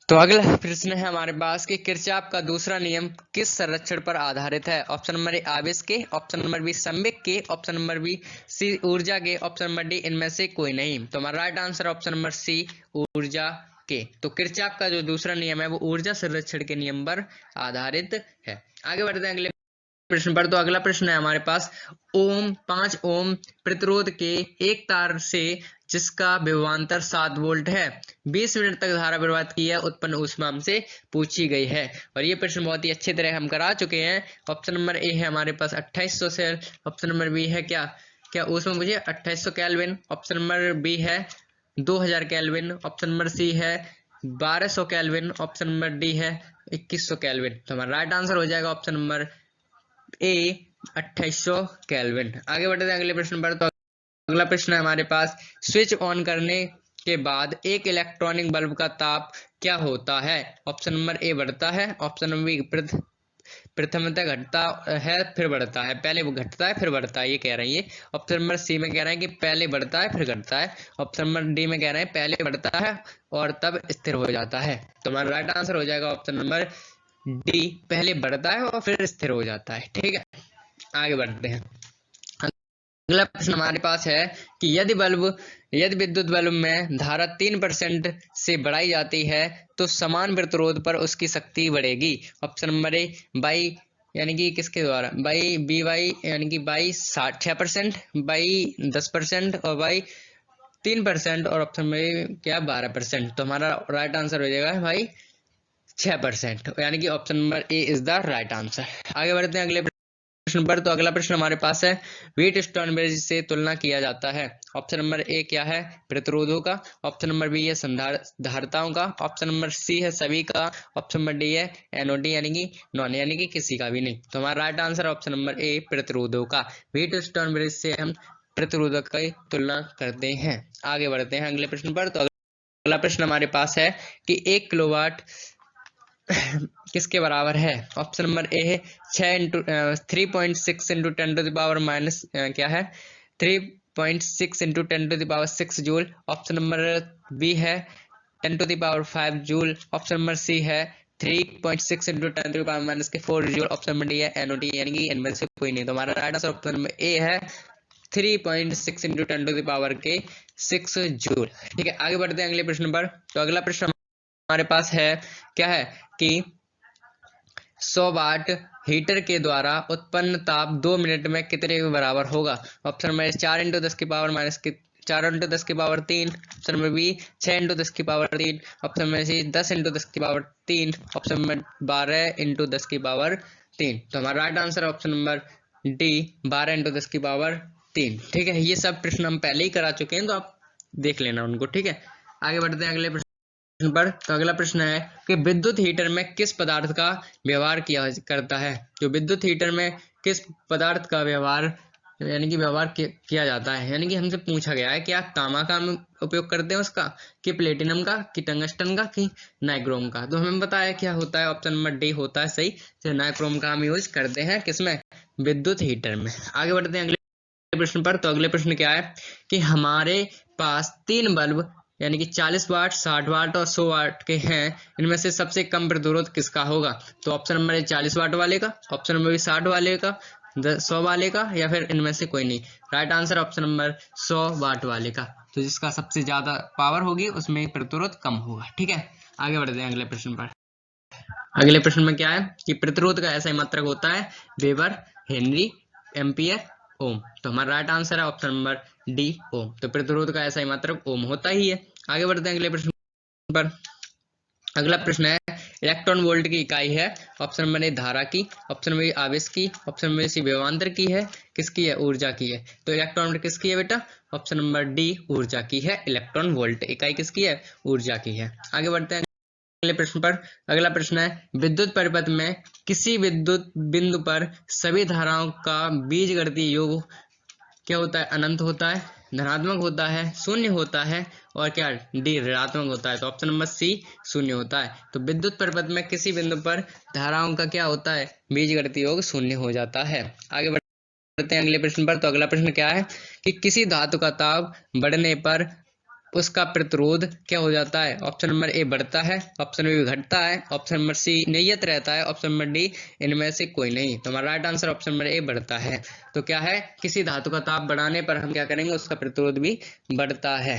तो अगला प्रश्न है हमारे पास कि किरचॉफ का दूसरा नियम किस संरक्षण पर आधारित है। ऑप्शन नंबर ए आवेश के। ऑप्शन नंबर बी संवेग के। ऑप्शन नंबर बी सी ऊर्जा के। ऑप्शन नंबर डी इनमें से कोई नहीं। तो हमारा right answer option number C ऊर्जा के। तो किरचॉफ का जो दूसरा नियम है वो ऊर्जा संरक्षण के नियम पर आधारित है। आगे बढ़ते हैं अगले प्रश्न पर। तो अगला प्रश्न है हमारे पास 5 ओम प्रतिरोध के एक तार से जिसका विभवांतर 7 वोल्ट है 20 मिनट तक धारा प्रवाहित की है उत्पन्न ऊष्मा हमसे पूछी गई है। और ये प्रश्न बहुत ही अच्छी तरह हम करा चुके हैं। ऑप्शन नंबर ए है हमारे पास 2800 सेल। ऑप्शन नंबर बी है क्या क्या ऊष्मा मुझे 2800 केल्विन। ऑप्शन नंबर बी है 2000 केल्विन। ऑप्शन नंबर सी है 1200 केल्विन। ऑप्शन नंबर डी है 2100 केल्विन। तो हमारा राइट आंसर हो जाएगा ऑप्शन नंबर ए 2800 केल्विन। आगे बढ़ते हैं अगले प्रश्न पर। तो अगला प्रश्न है हमारे पास स्विच ऑन करने के बाद एक इलेक्ट्रॉनिक बल्ब का ताप क्या होता है। ऑप्शन नंबर ए बढ़ता है। ऑप्शन नंबर बी प्रथमतः घटता है फिर बढ़ता है। पहले वो घटता है फिर बढ़ता है ये कह रही है। ऑप्शन नंबर सी में कह रहे हैं कि पहले बढ़ता है फिर घटता है। ऑप्शन नंबर डी में कह रहे हैं पहले बढ़ता है और तब स्थिर हो जाता है। तो हमारा राइट आंसर हो जाएगा ऑप्शन नंबर डी पहले बढ़ता है और फिर स्थिर हो जाता है। ठीक है, आगे बढ़ते हैं। अगला प्रश्न हमारे पास है कि यदि विद्युत बल्ब में धारा 3% से बढ़ाई जाती है तो समान प्रतिरोध पर उसकी शक्ति बढ़ेगी। ऑप्शन नंबर ए बाई यानी कि किसके द्वारा बाई बी वाई यानी कि बाई 6%, बाई 10% और बाई 3% और ऑप्शन में क्या 12%। तो हमारा राइट आंसर हो जाएगा भाई 6% यानी कि option number A is the right answer. आगे बढ़ते हैं अगले प्रश्न पर। तो अगला प्रश्न हमारे पास है व्हीट स्टोन ब्रिज से तुलना किया जाता है। ऑप्शन नंबर ए क्या है प्रतिरोधों का। ऑप्शन नंबर बी है संधारिताओं का। ऑप्शन नंबर सी है सभी का। ऑप्शन नंबर डी है एनओडी यानी कि नॉन यानी कि किसी का भी नहीं। तो हमारा राइट आंसर ऑप्शन नंबर ए प्रतिरोधों का। व्हीट स्टोन ब्रिज से हम प्रतिरोधक की तुलना करते हैं। आगे बढ़ते हैं अगले प्रश्न पर। तो अगला प्रश्न हमारे पास है कि 1 किलोवाट किसके बराबर है। ऑप्शन नंबर ए है 3.6 into 10 to the power minus क्या है 3.6 into 10 to the power 6 joule. Option number B है 10 to the power 5 joule. Option number C है 3.6 into 10 to the power minus के 4 जूल। ऑप्शन नंबर डी है एनओडी यानी कि इनमें से कोई नहीं। तो हमारा right answer option number A है 3.6 इंटू 10 टू द पावर के 6 जूल। ठीक है, आगे बढ़ते हैं अगले प्रश्न पर। तो अगला प्रश्न हमारे पास है क्या है कि 100 वाट हीटर के द्वारा उत्पन्न ताप 2 मिनट में कितने के बराबर होगा। ऑप्शन नंबर 4 इंटू 10 की पावर माइनस के 4 इंटू 10 की power 3। Option number B 6 into 10 की power 3। Option number C 10 into 10 की पावर 3। ऑप्शन नंबर 12 इंटू 10 की पावर 3। तो हमारा right answer option number D 12 into 10 की पावर 3। ठीक है, ये सब प्रश्न हम पहले ही करा चुके हैं तो आप देख लेना उनको। ठीक है, आगे बढ़ते हैं अगले प्रश्न पर। तो अगला प्रश्न है कि विद्युत हीटर में किस पदार्थ का व्यवहार किया करता है। जो विद्युत हीटर में किस पदार्थ का व्यवहार यानी कि व्यवहार किया जाता है, यानी कि हमसे पूछा गया है कि आप तांबा का उपयोग करते हैं उसका, कि प्लेटिनम का, कि टंगस्टन का, कि नाइक्रोम का। तो हमें पता है क्या होता है, ऑप्शन नंबर डी होता है सही। तो नाइक्रोम का हम यूज करते हैं किसमें, विद्युत हीटर में। आगे बढ़ते हैं अगले प्रश्न पर। तो अगले प्रश्न क्या है कि हमारे पास 3 बल्ब यानी कि 40 वाट, 60 वाट और 100 वाट के हैं, इनमें से सबसे कम प्रतिरोध किसका होगा। तो ऑप्शन नंबर ए 40 वाट वाले का, ऑप्शन नंबर बी 60 वाले का, 100 वाले का, या फिर इनमें से कोई नहीं। राइट आंसर ऑप्शन नंबर 100 वाट वाले का। तो जिसका सबसे ज्यादा पावर होगी उसमें प्रतिरोध कम होगा। ठीक है, आगे बढ़ते हैं अगले प्रश्न पर। अगले प्रश्न में क्या है कि प्रतिरोध का ऐसा मात्रक होता है वेबर, हेनरी, एम्पियर, ओम। तो हमारा राइट आंसर है ऑप्शन नंबर डी, ओम। तो प्रतिरोध का ऐसा मात्रक ओम होता ही है। आगे बढ़ते हैं अगले प्रश्न पर। अगला प्रश्न है इलेक्ट्रॉन वोल्ट की इकाई है, ऑप्शन नंबर ए धारा की, ऑप्शन नंबर आवेश की, ऑप्शन नंबर सी विभवांतर की है, किसकी है, ऊर्जा की है। तो इलेक्ट्रॉन वोल्ट किसकी है बेटा, ऑप्शन नंबर डी ऊर्जा की है। इलेक्ट्रॉन वोल्ट इकाई किसकी है, ऊर्जा की है। आगे बढ़ते हैं अगले प्रश्न पर। अगला प्रश्न है विद्युत परिपथ में किसी विद्युत बिंदु पर सभी धाराओं का बीजगणितीय योग क्या होता है, अनंत होता है, धनात्मक होता है, शून्य होता है, और क्या डी ऋणात्मक होता है। तो ऑप्शन नंबर सी शून्य होता है। तो विद्युत परिपथ में किसी बिंदु पर धाराओं का क्या होता है, बीजगणितीय योग शून्य हो जाता है। आगे बढ़ते हैं अगले प्रश्न पर। तो अगला प्रश्न क्या है कि किसी धातु का ताप बढ़ने पर उसका प्रतिरोध क्या हो जाता है। ऑप्शन नंबर ए बढ़ता है, ऑप्शन नंबर घटता है, ऑप्शन नंबर सी नियत रहता है, ऑप्शन नंबर डी इनमें से कोई नहीं। तो हमारा राइट आंसर ऑप्शन नंबर ए बढ़ता है। तो क्या है, किसी धातु का ताप बढ़ाने पर हम क्या करेंगे, उसका प्रतिरोध भी बढ़ता है।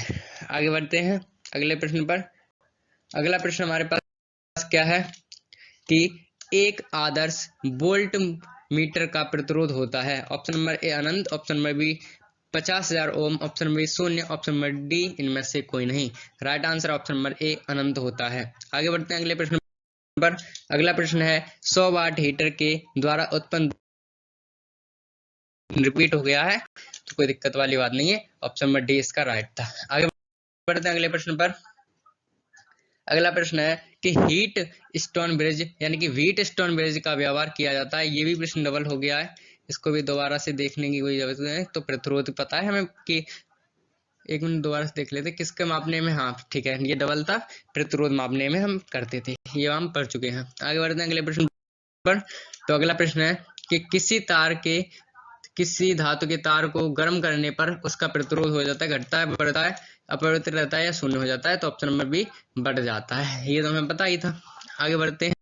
आगे बढ़ते हैं अगले प्रश्न पर। अगला प्रश्न हमारे पास क्या है कि एक आदर्श वोल्ट मीटर का प्रतिरोध होता है। ऑप्शन नंबर ए अनंत, option number B 50,000 ohm, option number शून्य, ऑप्शन नंबर डी इनमें से कोई नहीं। Right answer option number A अनंत होता है। आगे बढ़ते हैं अगले प्रश्न पर। अगला प्रश्न है 100 वाट हीटर के द्वारा उत्पन्न, रिपीट हो गया है तो कोई दिक्कत वाली बात नहीं है, ऑप्शन नंबर डी इसका राइट था। आगे बढ़ते हैं अगले प्रश्न पर। अगला प्रश्न है कि हीट स्टोन ब्रिज यानी कि व्हीट स्टोन ब्रिज का व्यवहार किया जाता है। ये भी प्रश्न डबल हो गया है, इसको भी दोबारा से देखने की कोई जरूरत नहीं है। तो प्रतिरोध पता है हमें कि, एक मिनट दोबारा से देख लेते किसके मापने में, हाँ ठीक है ये डबल था, प्रतिरोध मापने में हम करते थे, ये हम पढ़ चुके हैं। आगे बढ़ते हैं अगले प्रश्न पर। तो अगला प्रश्न है कि किसी धातु के तार को गर्म करने पर उसका प्रतिरोध हो जाता है, घटता है, बढ़ता है, अपरिवर्तित रहता है या शून्य हो जाता है। तो ऑप्शन नंबर बी बढ़ जाता है, ये तो हमें पता ही था। आगे बढ़ते हैं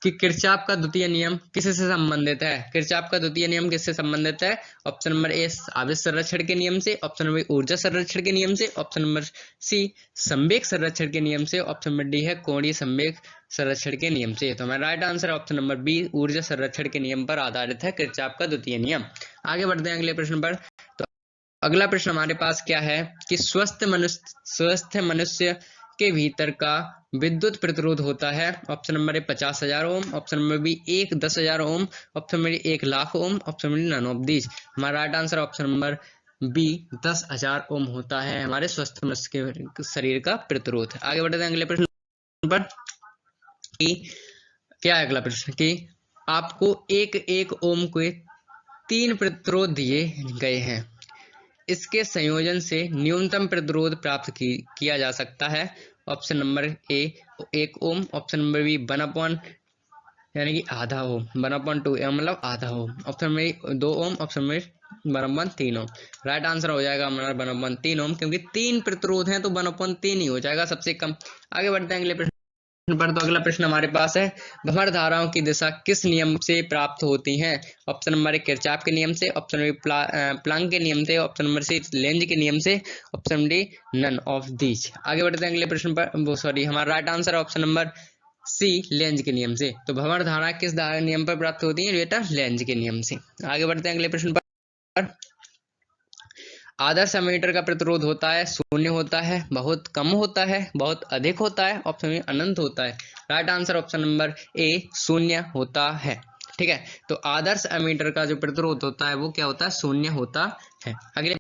कि किरचॉफ का द्वितीय नियम किससे संबंधित है। किरचॉफ का द्वितीय नियम किससे संबंधित है। ऑप्शन नंबर ए आवेश संरक्षण के नियम से, ऑप्शन नंबर ऊर्जा संरक्षण के नियम से, ऑप्शन नंबर सी संवेग संरक्षण के नियम से, ऑप्शन नंबर डी है कोणीय संवेग संरक्षण के नियम से। तो हमारा right answer option number B ऊर्जा संरक्षण के नियम पर आधारित है किरचॉफ का द्वितीय नियम। आगे बढ़ते हैं अगले प्रश्न पर। तो अगला प्रश्न हमारे पास क्या है कि स्वस्थ मनुष्य के भीतर का विद्युत प्रतिरोध होता है। Option number A 50,000 ohm, option number B 10,000 ohm, option number 1,00,000 ohm, option number none of these. हमारा right answer option number B 10,000 ohm होता है हमारे स्वस्थ मनुष्य के शरीर का प्रतिरोध। आगे बढ़ते हैं अगले प्रश्न पर कि क्या है अगला प्रश्न कि आपको एक ओम के 3 प्रतिरोध दिए गए हैं, इसके संयोजन से न्यूनतम प्रतिरोध प्राप्त किया जा सकता है। Option number A 1 ohm, option number B 1/, यानी कि आधा ओम, 1/2 मतलब आधा ohm, option number 2 ohm, option number 1/3 ohm. Right answer हो जाएगा हमारा 1/3 ओम, क्योंकि 3 प्रतिरोध हैं तो 1/3 ही हो जाएगा सबसे कम। आगे बढ़ते हैं अगले प्रश्न पर। तो अगला प्रश्न हमारे पास है भंवर धाराओं की दिशा किस नियम से प्राप्त होती हैं। ऑप्शन नंबर 1 किरचॉफ के नियम से, ऑप्शन नंबर प्लांक के नियम से, ऑप्शन नंबर सी लेंज के नियम से, option D none of these. आगे बढ़ते हैं अगले प्रश्न पर। सॉरी हमारा right answer option number C Lenz के नियम से। तो भंवर धारा किस नियम पर प्राप्त होती है बेटा, लेंज के नियम से। आगे बढ़ते हैं अगले प्रश्न पर। आदर्श एमीटर का प्रतिरोध होता है, शून्य होता है, बहुत कम होता है, बहुत अधिक होता है, ऑप्शन में अनंत होता है। राइट आंसर ऑप्शन नंबर ए शून्य होता है। ठीक है, तो आदर्श एमीटर का जो प्रतिरोध होता है वो क्या होता है, शून्य होता है। अगले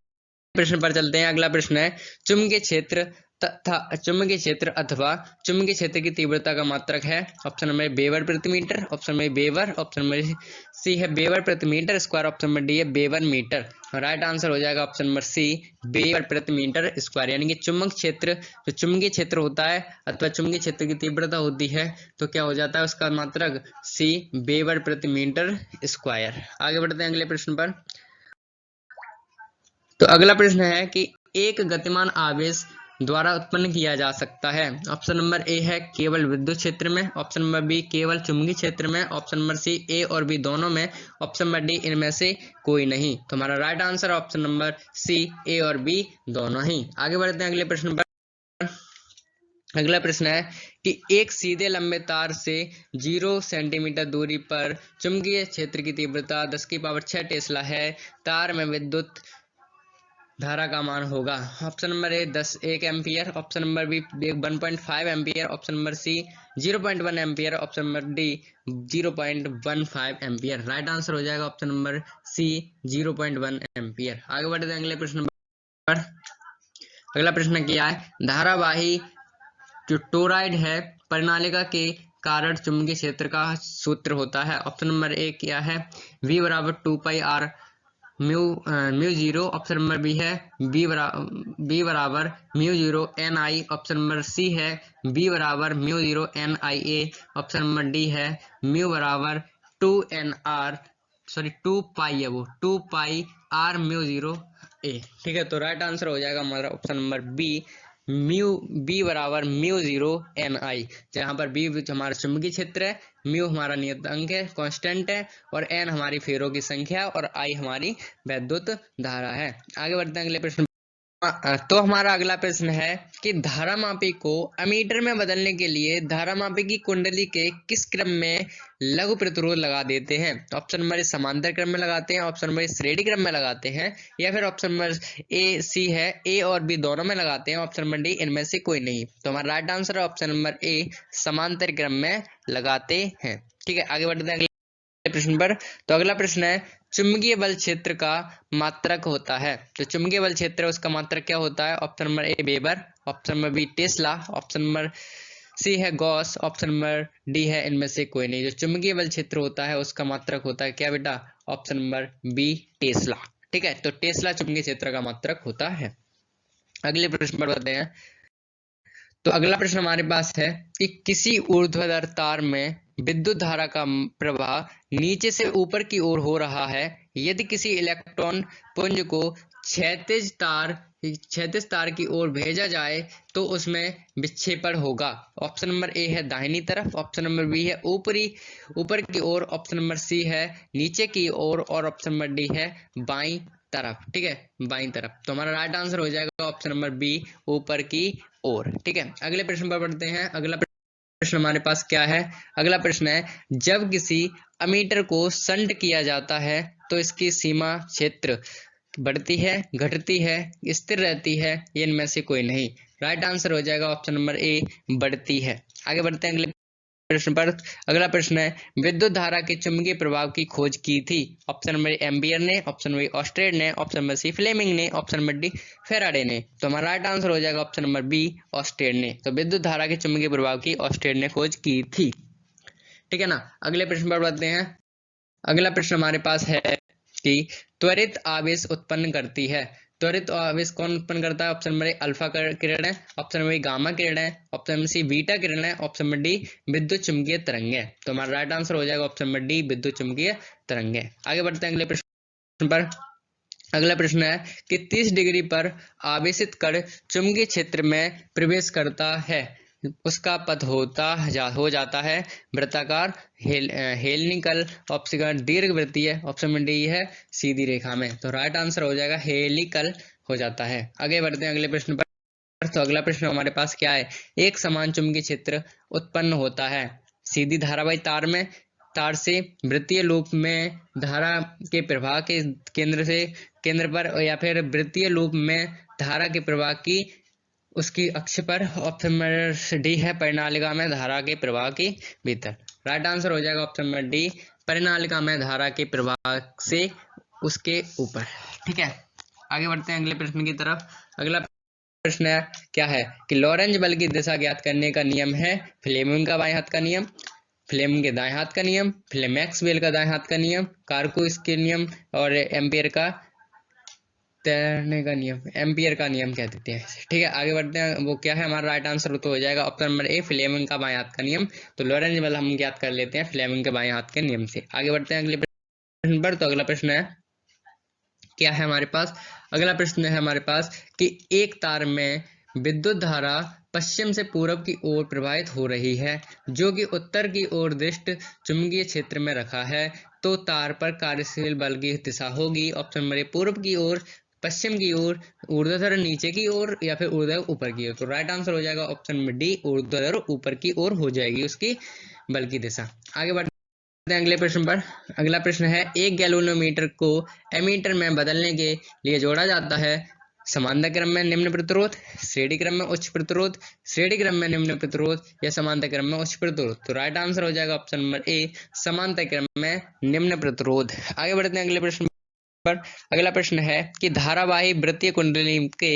प्रश्न पर चलते हैं। अगला प्रश्न है चुंबकीय क्षेत्र तथा चुंबकीय क्षेत्र अथवा चुंबकीय क्षेत्र की तीव्रता का मात्रक है। ऑप्शन नंबर वेबर प्रति metre, option number weber, option number C है वेबर प्रति metre square, option number D है वेबर मीटर। राइट आंसर हो जाएगा ऑप्शन नंबर सी वेबर प्रति मीटर स्क्वायर। यानी कि चुंबक क्षेत्र जो चुंबकीय क्षेत्र होता है अथवा चुंबकीय क्षेत्र की तीव्रता होती है तो क्या हो जाता है उसका मात्रक सी वेबर प्रति मीटर स्क्वायर। आगे बढ़ते हैं अगले प्रश्न पर। तो अगला प्रश्न है कि एक गतिमान आवेश द्वारा उत्पन्न किया जा सकता है। ऑप्शन नंबर ए है केवल विद्युत क्षेत्र में, ऑप्शन नंबर बी केवल चुंबकीय क्षेत्र में, ऑप्शन नंबर सी ए और बी दोनों में, ऑप्शन नंबर डी इनमें से कोई नहीं। तो हमारा right answer option number C A और बी दोनों ही। आगे बढ़ते हैं अगले प्रश्न पर। अगला प्रश्न है कि एक सीधे लंबे तार से 0 सेंटीमीटर दूरी पर चुंबकीय क्षेत्र की तीव्रता 10⁻6 टेस्ला है। तार में विद्युत धारा का मान होगा। Option number A 1 ampere, option number B 1.5 ampere, option number C 0.1 ampere, option number D 0.15 ampere. Right answer हो जाएगा ऑप्शन नंबर सी 0.1 एम्पियर। आगे बढ़ते हैं अगले प्रश्न पर। अगला प्रश्न क्या है, धारावाही जो टोरॉइड है परिनालिका के कारण चुंबकीय क्षेत्र का सूत्र होता है। ऑप्शन नंबर ए क्या है V बराबर 2πr mu zero, option number B है बी बराबर mu zero N I, option number C है बी बराबर mu zero N I A, option number D है म्यू बराबर 2 है वो 2πr म्यू जीरो ए। ठीक है, तो राइट आंसर हो जाएगा हमारा ऑप्शन नंबर बी बी बराबर म्यू जीरो एन आई, जहां पर बी हमारा चुंबकीय क्षेत्र है, म्यू हमारा नियतांक है कांस्टेंट है, और एन हमारी फेरों की संख्या और आई हमारी वैद्युत धारा है। आगे बढ़ते हैं अगले प्रश्न। तो हमारा अगला प्रश्न है कि धारामापी को अमीटर में बदलने के लिए धारामापी की कुंडली के किस क्रम में लघु प्रतिरोध लगा देते हैं। ऑप्शन नंबर समांतर क्रम में लगाते हैं, ऑप्शन नंबर श्रेणी क्रम में लगाते हैं, या फिर ऑप्शन नंबर ए सी है ए और बी दोनों में लगाते हैं, ऑप्शन नंबर डी इनमें से कोई नहीं। तो हमारा राइट आंसर है ऑप्शन नंबर ए समांतर क्रम में लगाते हैं। ठीक है, आगे बढ़ते हैं अगले प्रश्न पर। तो अगला प्रश्न है चुंबकीय बल क्षेत्र का मात्रक होता है। तो चुंबकीय बल क्षेत्र उसका मात्रक क्या होता है। Option number A weber, option number B tesla, option number C है गॉस, ऑप्शन नंबर डी है इनमें से कोई नहीं। जो चुंबकीय बल क्षेत्र होता है उसका मात्रक होता है क्या बेटा, ऑप्शन नंबर बी टेस्ला। ठीक है, तो टेस्ला चुंबकीय क्षेत्र का मात्रक होता है। अगले प्रश्न पर बढ़ते हैं। तो अगला प्रश्न हमारे पास है कि किसी ऊर्ध्वाधर तार में विद्युत धारा का प्रवाह नीचे से ऊपर की ओर हो रहा है। यदि किसी इलेक्ट्रॉन पुंज को क्षैतिज तार की ओर भेजा जाए तो उसमें विक्षेपण होगा। ऑप्शन नंबर ए है दाहिनी तरफ, ऑप्शन नंबर बी है ऊपर की ओर, ऑप्शन नंबर सी है नीचे की ओर, और ऑप्शन नंबर डी है बाईं तरफ। ठीक है, बाईं तरफ। तो हमारा राइट आंसर हो जाएगा ऑप्शन नंबर बी ऊपर की ओर। ठीक है, अगले प्रश्न पर बढ़ते हैं। अगला प्रश्न हमारे पास क्या है। अगला प्रश्न है जब किसी अमीटर को शंट किया जाता है तो इसकी सीमा क्षेत्र बढ़ती है, घटती है, स्थिर रहती है, इनमें से कोई नहीं। राइट आंसर हो जाएगा ऑप्शन नंबर ए बढ़ती है। आगे बढ़ते हैं अगले प्रश्न पर। अगला प्रश्न है विद्युत धारा के चुंबकीय प्रभाव की खोज की थी। ऑप्शन नंबर ए एम्पियर ने, ऑप्शन नंबर ऑस्टेड ने, ऑप्शन नंबर सी फ्लेमिंग ने, ऑप्शन नंबर डी फेराडे ने। तो हमारा राइट आंसर हो जाएगा ऑप्शन नंबर बी ऑस्टेड ने। तो विद्युत धारा के चुंबकीय प्रभाव की ऑस्टेड ने खोज की थी। ठीक है ना, अगले प्रश्न पर बढ़ते हैं। अगला प्रश्न हमारे पास है कि त्वरित आवेश उत्पन्न करती है। त्वरित आवेश कौन उत्पन्न करता है। ऑप्शन नंबर ए अल्फा किरण है, ऑप्शन नंबर गामा किरण है, ऑप्शन नंबर सी बीटा किरण है, ऑप्शन नंबर डी विद्युत चुंबकीय तरंग है। तो हमारा राइट आंसर हो जाएगा ऑप्शन नंबर डी विद्युत चुंबकीय तरंग है। आगे बढ़ते हैं अगले प्रश्न पर। अगला प्रश्न है कि 30 डिग्री पर आवेशित कण चुंबकीय क्षेत्र में प्रवेश करता है, उसका पथ हो जाता है वृत्ताकार, हेलिकल, ऑप्शन दीर्घवृत्तीय, ऑप्शन में डी है सीधी रेखा में। तो राइट आंसर हो जाएगा हेलिकल हो जाता है। आगे बढ़ते हैं अगले प्रश्न पर। तो अगला प्रश्न हमारे पास क्या है, एक समान चुंबकीय क्षेत्र उत्पन्न होता है सीधी धारावाही तार से वृत्तीय लूप में धारा के प्रवाह के केंद्र पर, या फिर वृत्तीय लूप में धारा के प्रवाह की उसकी अक्ष पर, ऑप्शन नंबर डी है परिनालिका में धारा के प्रवाह के भीतर। राइट आंसर हो जाएगा ऑप्शन नंबर डी परिनालिका में धारा के प्रवाह से उसके ऊपर। ठीक है, आगे बढ़ते हैं अगले प्रश्न की तरफ। अगला प्रश्न है क्या है कि लॉरेंज बल की दिशा ज्ञात करने का नियम है फ्लेमिंग का बाएं हाथ का नियम, फ्लेमिंग के दाएं हाथ का नियम, मैक्सवेल का दाएं हाथ का नियम, कार्कोइस के नियम और एम्पियर का तैरने का नियम, एम्पियर का नियम कह देते हैं। ठीक है, आगे बढ़ते हैं। वो क्या है हमारा राइट आंसर तो हो जाएगा ऑप्शन नंबर ए फ्लेमिंग का बाएं हाथ का नियम। तो लॉरेंज बल हम ज्ञात कर लेते हैं फ्लेमिंग के बाएं हाथ के नियम से। आगे बढ़ते हैं अगले प्रश्न पर। तो अगला प्रश्न है क्या है हमारे पास, अगला प्रश्न है हमारे पास कि एक तार में विद्युत धारा पश्चिम से पूर्व की ओर प्रवाहित हो रही है जो कि उत्तर की ओर दृष्ट चुंबकीय क्षेत्र में रखा है, तो तार पर कार्यशील बल की दिशा होगी ऑप्शन नंबर ए पूर्व की ओर, पश्चिम की ओर, ऊर्ध्वाधर नीचे की ओर या फिर ऊर्ध्वाधर ऊपर की ओर। तो राइट आंसर हो जाएगा ऑप्शन नंबर डी, ऊर्ध्वाधर ऊपर की ओर हो जाएगी उसकी बल की दिशा। आगे बढ़ते हैं अगले प्रश्न पर। अगला प्रश्न है एक गैल्वेनोमीटर को एमीटर में बदलने के लिए जोड़ा जाता है समांतर क्रम में निम्न प्रतिरोध, श्रेणी क्रम में उच्च प्रतिरोध, श्रेणी क्रम में निम्न प्रतिरोध या समांतर क्रम में उच्च प्रतिरोध। तो राइट आंसर हो जाएगा ऑप्शन नंबर ए समांतर क्रम में निम्न प्रतिरोध। आगे बढ़ते हैं अगले प्रश्न पर। अगला प्रश्न है कि धारावाही वृत्तीय कुंडली के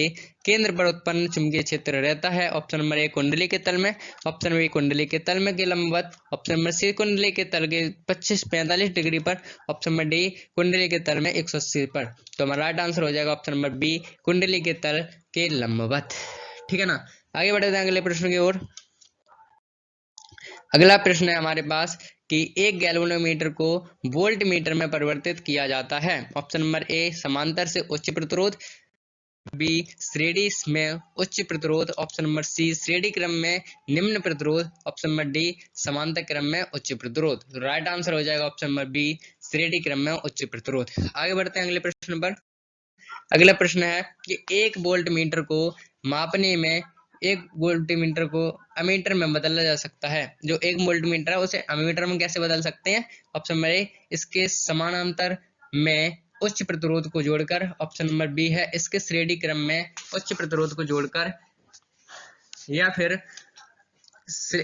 केंद्र पर उत्पन्न चुंबकीय क्षेत्र रहता है ऑप्शन नंबर ए कुंडली के तल में, ऑप्शन नंबर बी कुंडली के तल में के लंबवत, ऑप्शन नंबर सी कुंडली के तल के 45 डिग्री पर, ऑप्शन नंबर डी कुंडली के तल में 180 पर। तो हमारा राइट आंसर हो जाएगा ऑप्शन नंबर बी कुंडली के तल के लंबवत। ठीक है ना, आगे बढ़ते हैं अगले प्रश्न की ओर। अगला प्रश्न है हमारे पास कि एक गैल्वेनोमीटर को वोल्ट मीटर में परिवर्तित किया जाता है ऑप्शन नंबर ए समांतर से उच्च प्रतिरोध, बी श्रेणी में उच्च प्रतिरोध, ऑप्शन नंबर सी श्रेणी क्रम में निम्न प्रतिरोध, ऑप्शन नंबर डी समांतर क्रम में उच्च प्रतिरोध। तो राइट आंसर हो जाएगा ऑप्शन नंबर बी श्रेणी क्रम में उच्च प्रतिरोध। आगे बढ़ते हैं अगले प्रश्न पर। अगला प्रश्न है कि एक वोल्ट मीटर को मापने में एक वोल्ट मीटर को अमीटर में बदला जा सकता है। जो एक वोल्ट मीटर है उसे अमीटर में कैसे बदल सकते हैं, ऑप्शन नंबर ए इसके समानांतर में उच्च प्रतिरोध को जोड़कर, ऑप्शन नंबर बी है इसके श्रेणी क्रम में उच्च प्रतिरोध को जोड़कर, या फिर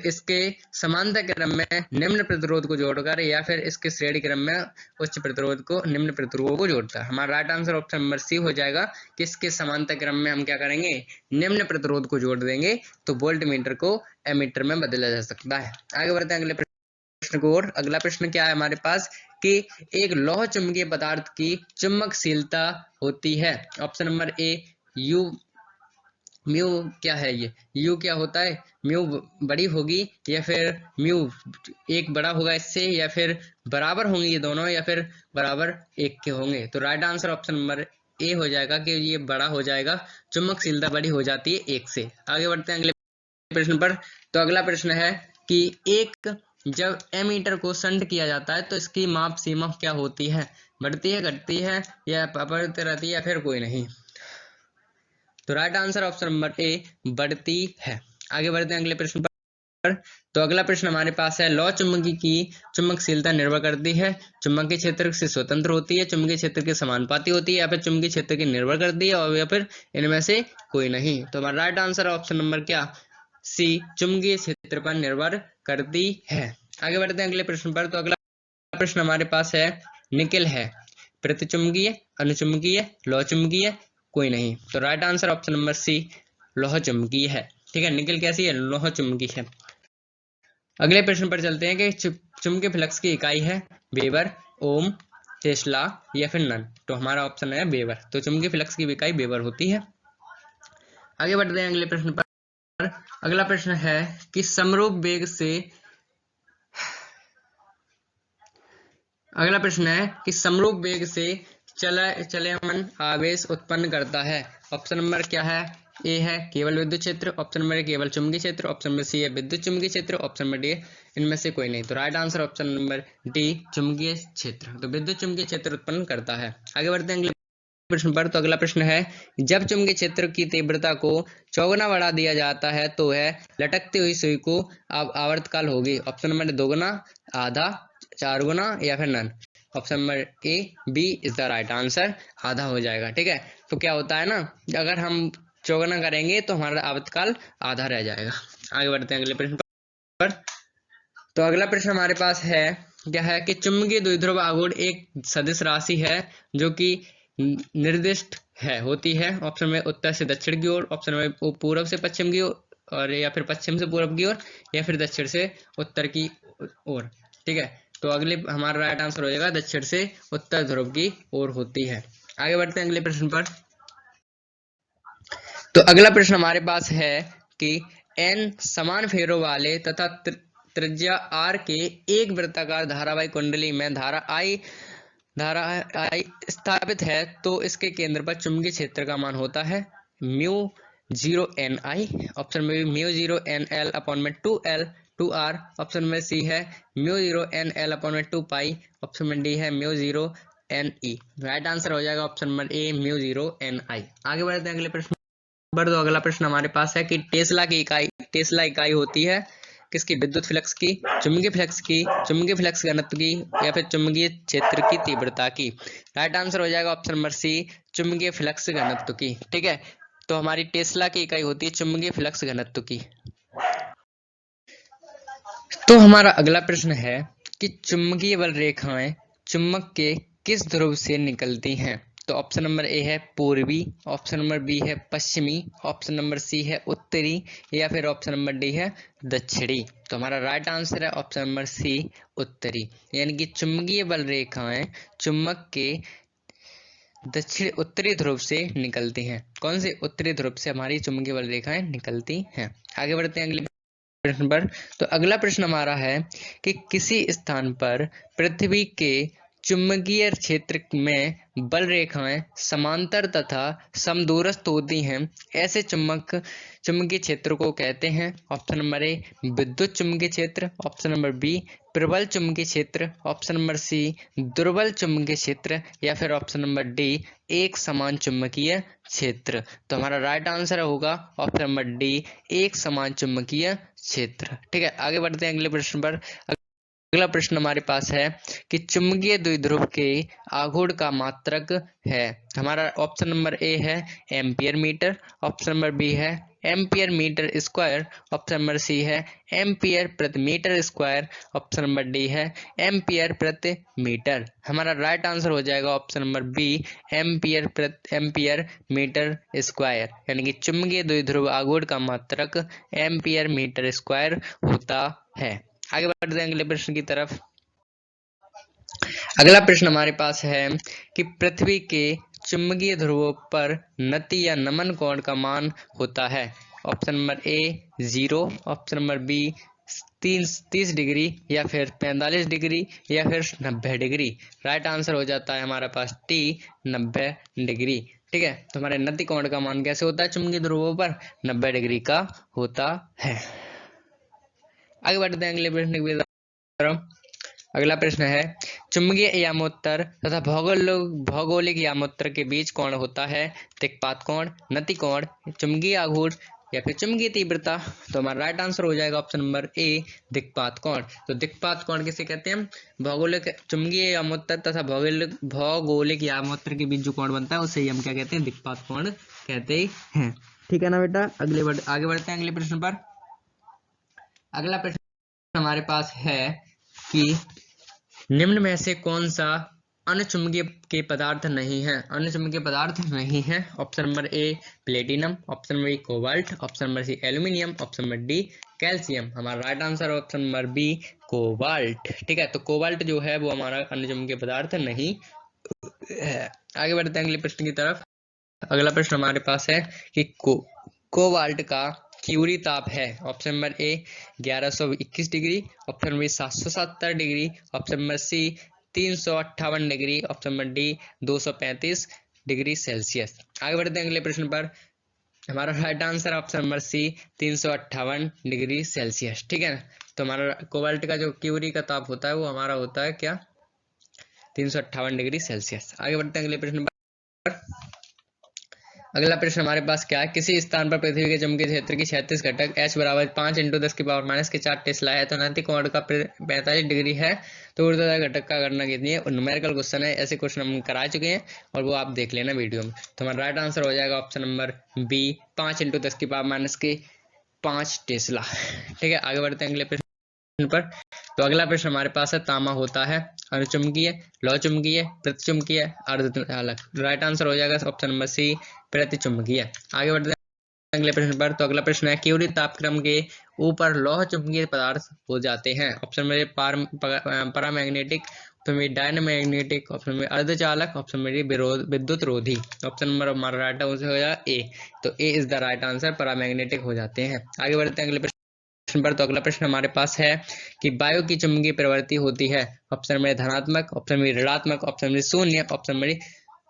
इसके समांतर क्रम में निम्न प्रतिरोध को जोड़कर, या फिर इसके श्रेणी क्रम में उच्च प्रतिरोध को निम्न प्रतिरोध को जोड़ता है। हमारा right answer option number C हो जाएगा कि इसके समांतर क्रम में हम क्या करेंगे निम्न प्रतिरोध को जोड़ देंगे तो वोल्ट मीटर को एमीटर में बदला जा सकता है। आगे बढ़ते हैं अगले प्रश्न को और। अगला प्रश्न क्या है हमारे पास कि एक लौह चुंबकीय पदार्थ की चुंबकशीलता होती है option number A you, mu क्या है ये, यू क्या होता है, म्यू बड़ी होगी या फिर म्यू एक बड़ा होगा इससे, या फिर बराबर होंगे ये दोनों, या फिर बराबर एक के होंगे। तो राइट आंसर ऑप्शन नंबर ए हो जाएगा कि ये बड़ा हो जाएगा, चुंबकशीलता बड़ी हो जाती है एक से। आगे बढ़ते हैं अगले प्रश्न पर। तो अगला प्रश्न है कि एक जब एमीटर को संट किया जाता है तो इसकी माप सीमा क्या होती है, बढ़ती है घटती है या अपरिवर्तित रहती है या फिर कोई नहीं। तो राइट आंसर ऑप्शन नंबर ए बढ़ती है। आगे बढ़ते हैं अगले प्रश्न पर। तो अगला प्रश्न हमारे पास है लौह चुंबकी की चुंबकशीलता निर्भर करती है चुंबकीय क्षेत्र से स्वतंत्र होती है, चुंबकीय क्षेत्र के समानुपाती होती है, या फिर चुंबकीय क्षेत्र की निर्भर करती है, और या फिर इनमें से कोई नहीं। तो हमारा राइट आंसर ऑप्शन नंबर क्या सी चुंबकीय क्षेत्र पर निर्भर करती है। आगे बढ़ते हैं अगले प्रश्न पर। तो अगला प्रश्न हमारे पास है निकेल है प्रतिचुंबकीय, अनुचुंबकीय, लौह चुंबकीय, कोई नहीं। तो right answer option number C लौह चुंबकीय है। ठीक है, निकेल कैसी है, लौह चुंबकीय है। अगले प्रश्न पर चलते हैं कि चुंबकीय फ्लक्स की इकाई है वेबर, ओम, टेस्ला या फिर नन। तो हमारा ऑप्शन है वेबर। तो चुंबकीय फ्लक्स की इकाई वेबर होती है। आगे बढ़ते हैं अगले प्रश्न पर। अगला प्रश्न है कि समरूप वेग से, अगला प्रश्न है कि समरूप वेग से चलयमान आवेश उत्पन्न करता है ऑप्शन नंबर क्या है, ए है केवल विद्युत क्षेत्र, ऑप्शन नंबर ए केवल चुंबकीय क्षेत्र, ऑप्शन नंबर सी है विद्युत चुंबकीय क्षेत्र, ऑप्शन नंबर डी इनमें से कोई नहीं। तो right answer option number D चुंबकीय क्षेत्र। तो विद्युत चुंबकीय क्षेत्र उत्पन्न करता है। आगे बढ़ते हैं अगले प्रश्न पर। तो अगला प्रश्न है जब चुंबकीय क्षेत्र की तीव्रता को चौगुना बढ़ा दिया जाता है तो है लटकती हुई सुई को आवर्तकाल होगी ऑप्शन नंबर दोगुना, आधा, 4 गुना या फिर none. Option number A B is the right answer, आधा हो जाएगा। ठीक है, तो क्या होता है ना अगर हम चौगुना करेंगे तो हमारा आवर्तकाल आधा रह जाएगा। आगे बढ़ते हैं अगले प्रश्न पर। तो अगला प्रश्न हमारे पास है क्या है कि चुंबकीय द्विध्रुव आघूर्ण एक सदिश राशि है जो कि निर्दिष्ट है होती है। ऑप्शन में उत्तर से दक्षिण की ओर, ऑप्शन में पूर्व से पश्चिम की ओर, और या फिर पश्चिम से पूर्व की ओर, या फिर दक्षिण से उत्तर की ओर। ठीक है, तो अगले हमारा राइट आंसर हो जाएगा दक्षिण से उत्तर ध्रुव की ओर होती है। आगे बढ़ते हैं अगले प्रश्न पर। तो अगला प्रश्न हमारे पास है कि n समान फेरों वाले तथा त्रिज्या r के एक वृत्ताकार धारावाही कुंडली में धारा I स्थापित है, तो इसके केंद्र पर चुंबकीय क्षेत्र का मान होता है म्यू 0 n I, ऑप्शन में म्यू 0 n l अपॉन में 2l 2r, ऑप्शन में सी है म्यू 0 n l अपॉन में 2 पाई, ऑप्शन में डी है mu 0 n e। Right answer हो जाएगा option number A mu 0 n I। आगे बढ़ते हैं अगले प्रश्न पर। तो अगला प्रश्न हमारे पास है कि टेस्ला इकाई होती है किसकी? विद्युत फ्लक्स की, चुंबकीय फ्लक्स की, चुंबकीय फ्लक्स घनत्व की, या फिर चुंबकीय क्षेत्र की तीव्रता की। राइट आंसर हो जाएगा ऑप्शन नंबर सी चुंबकीय फ्लक्स घनत्व की। ठीक है, तो हमारी टेस्ला की इकाई होती है चुंबकीय फ्लक्स घनत्व की। तो हमारा अगला प्रश्न है कि चुंबकीय बल रेखाएं चुंबक के किस ध्रुव से निकलती हैं? तो ऑप्शन नंबर ए है पूर्वी, ऑप्शन नंबर बी है पश्चिमी, ऑप्शन नंबर सी है उत्तरी, या फिर ऑप्शन नंबर डी है दक्षिणी। तो हमारा राइट आंसर है ऑप्शन नंबर सी उत्तरी, यानी कि चुंबकीय बल रेखाएं चुंबक के दक्षिण उत्तरी ध्रुव से निकलती हैं। कौन से उत्तरी ध्रुव से हमारी चुंबकीय बल रेखाएं निकलती हैं? आगे बढ़ते हैं अगले प्रश्न पर। तो अगला प्रश्न हमारा है कि किसी स्थान पर पृथ्वी के चुंबकीय क्षेत्र में बल रेखाएं समांतर तथा समदूरस्थ होती हैं, ऐसे चुंबकीय क्षेत्र को कहते हैं। ऑप्शन नंबर ए विद्युत चुंबकीय क्षेत्र, ऑप्शन नंबर बी प्रबल चुंबकीय क्षेत्र, ऑप्शन नंबर सी दुर्बल चुंबकीय क्षेत्र, या फिर ऑप्शन नंबर डी एक समान चुंबकीय क्षेत्र। तो हमारा राइट आंसर होगा ऑप्शन नंबर डी एक समान चुंबकीय क्षेत्र। ठीक है, आगे बढ़ते हैं अगले प्रश्न पर। अगला प्रश्न हमारे पास है कि चुंबकीय द्विध्रुव के आघूर्ण का मात्रक है। हमारा ऑप्शन नंबर ए है ampere metre, option number B है ampere metre square, option number C है एम्पियर प्रति metre square, option number D है एम्पियर प्रति मीटर। हमारा राइट आंसर हो जाएगा option number B ampere metre square, यानी कि चुंबकीय द्विध्रुव आघूर्ण का मात्रक एम्पियर मीटर स्क्वायर होता है। आगे बढ़ते हैं अगले प्रश्न की तरफ। अगला प्रश्न हमारे पास है कि पृथ्वी के चुंबकीय ध्रुवों पर नति या नमन कोण का मान होता है। Option number A 0, option number B 30 degree, या फिर 45 डिग्री, या फिर 90 डिग्री। राइट आंसर हो जाता है हमारे पास टी 90 डिग्री। ठीक है, तो हमारे नति कोण का मान कैसे होता है चुंबकीय ध्रुवों पर? 90 डिग्री का होता है। आगे बढ़ते हैं अगले प्रश्न की तरफ। अगला प्रश्न है चुंबकीय यामोत्तर तथा भौगोलिक यामोत्तर के बीच कौन होता है? दिक्पात कोण, नति कोण, चुंबकीय आघूर्ण, या फिर चुंबकीय तीव्रता। तो हमारा राइट आंसर हो जाएगा ऑप्शन नंबर ए दिक्पात कोण। तो दिक्पात कोण किसे कहते हैं? भौगोलिक चुंबकीय यामोत्तर तथा भौगोलिक यामोत्तर के बीच जो कोण बनता है उसे हम क्या कहते हैं? दिक्पात कोण कहते हैं। ठीक है ना बेटा, आगे बढ़ते हैं अगले प्रश्न पर। अगला प्रश्न हमारे पास है कि निम्न में से कौन सा अनुचुंबकीय के पदार्थ नहीं है? अनुचुंबकीय पदार्थ नहीं है। Option number A platinum, option number B cobalt, option number C aluminium, option number D calcium. हमारा right answer option number B cobalt. ठीक है, तो कोबाल्ट जो है वो हमारा अनुचुंबकीय पदार्थ नहीं है। आगे बढ़ते हैं अगले प्रश्न की तरफ। अगला प्रश्न हमारे पास है कि कोबाल्ट का क्यूरी ताप है। Option number A 1121 degree, option number 770 degree, option number C 358 degree, option number D 235 degree Celsius. आगे बढ़ते हैं अगले प्रश्न पर। हमारा right answer option number C 358 degree Celsius. ठीक है, तो हमारा कोबाल्ट का जो क्यूरी का ताप होता है वो हमारा होता है क्या? 358 डिग्री सेल्सियस। आगे बढ़ते हैं अगले प्रश्न पर। अगला प्रश्न हमारे पास क्या है? किसी स्थान पर पृथ्वी के चुंबकीय क्षेत्र की क्षैतिज घटक h बराबर 5 × 10⁻⁻⁴ टेस्ला है, तो नति कोण का 45 डिग्री है, तो ऊर्ध्वाधर घटक का गणना कितनी है? न्यूमेरिकल क्वेश्चन है, ऐसे क्वेश्चन हम करा चुके हैं और वो आप देख लेना वीडियो में। तो हमारा राइट आंसर हो जाएगा ऑप्शन नंबर बी 5 × 10⁻⁵ टेस्ला। ठीक है, आगे बढ़ते हैं अगले प्रश्न पर। तो अगला प्रश्न हमारे पास है तांबा होता है अनुचुंबकीय, लौहचुंबकीय, प्रतिचुंबकीय, अर्धचालक। राइट आंसर हो जाएगा ऑप्शन नंबर सी प्रतिचुंबकीय। आगे बढ़ते हैं अगले प्रश्न पर। तो अगला प्रश्न है क्यूरी तापक्रम के ऊपर लौह चुंबकीय पदार्थ हो जाते हैं। ऑप्शन में पैरामैग्नेटिक, ऑप्शन में डायनामैग्नेटिक, ऑप्शन में अर्धचालक, ऑप्शन में विद्युत रोधी। ऑप्शन नंबर हमारा राइट आंसर हो जाएगा ए। तो A is the right answer, paramagnetic हो जाते हैं। आगे बढ़ते हैं अगले प्रश्न पर। तो अगला प्रश्न हमारे पास है कि वायु की चुंबकीय प्रवृत्ति होती है। ऑप्शन में धनात्मक, ऑप्शन में ऋणात्मक, ऑप्शन में शून्य, ऑप्शन में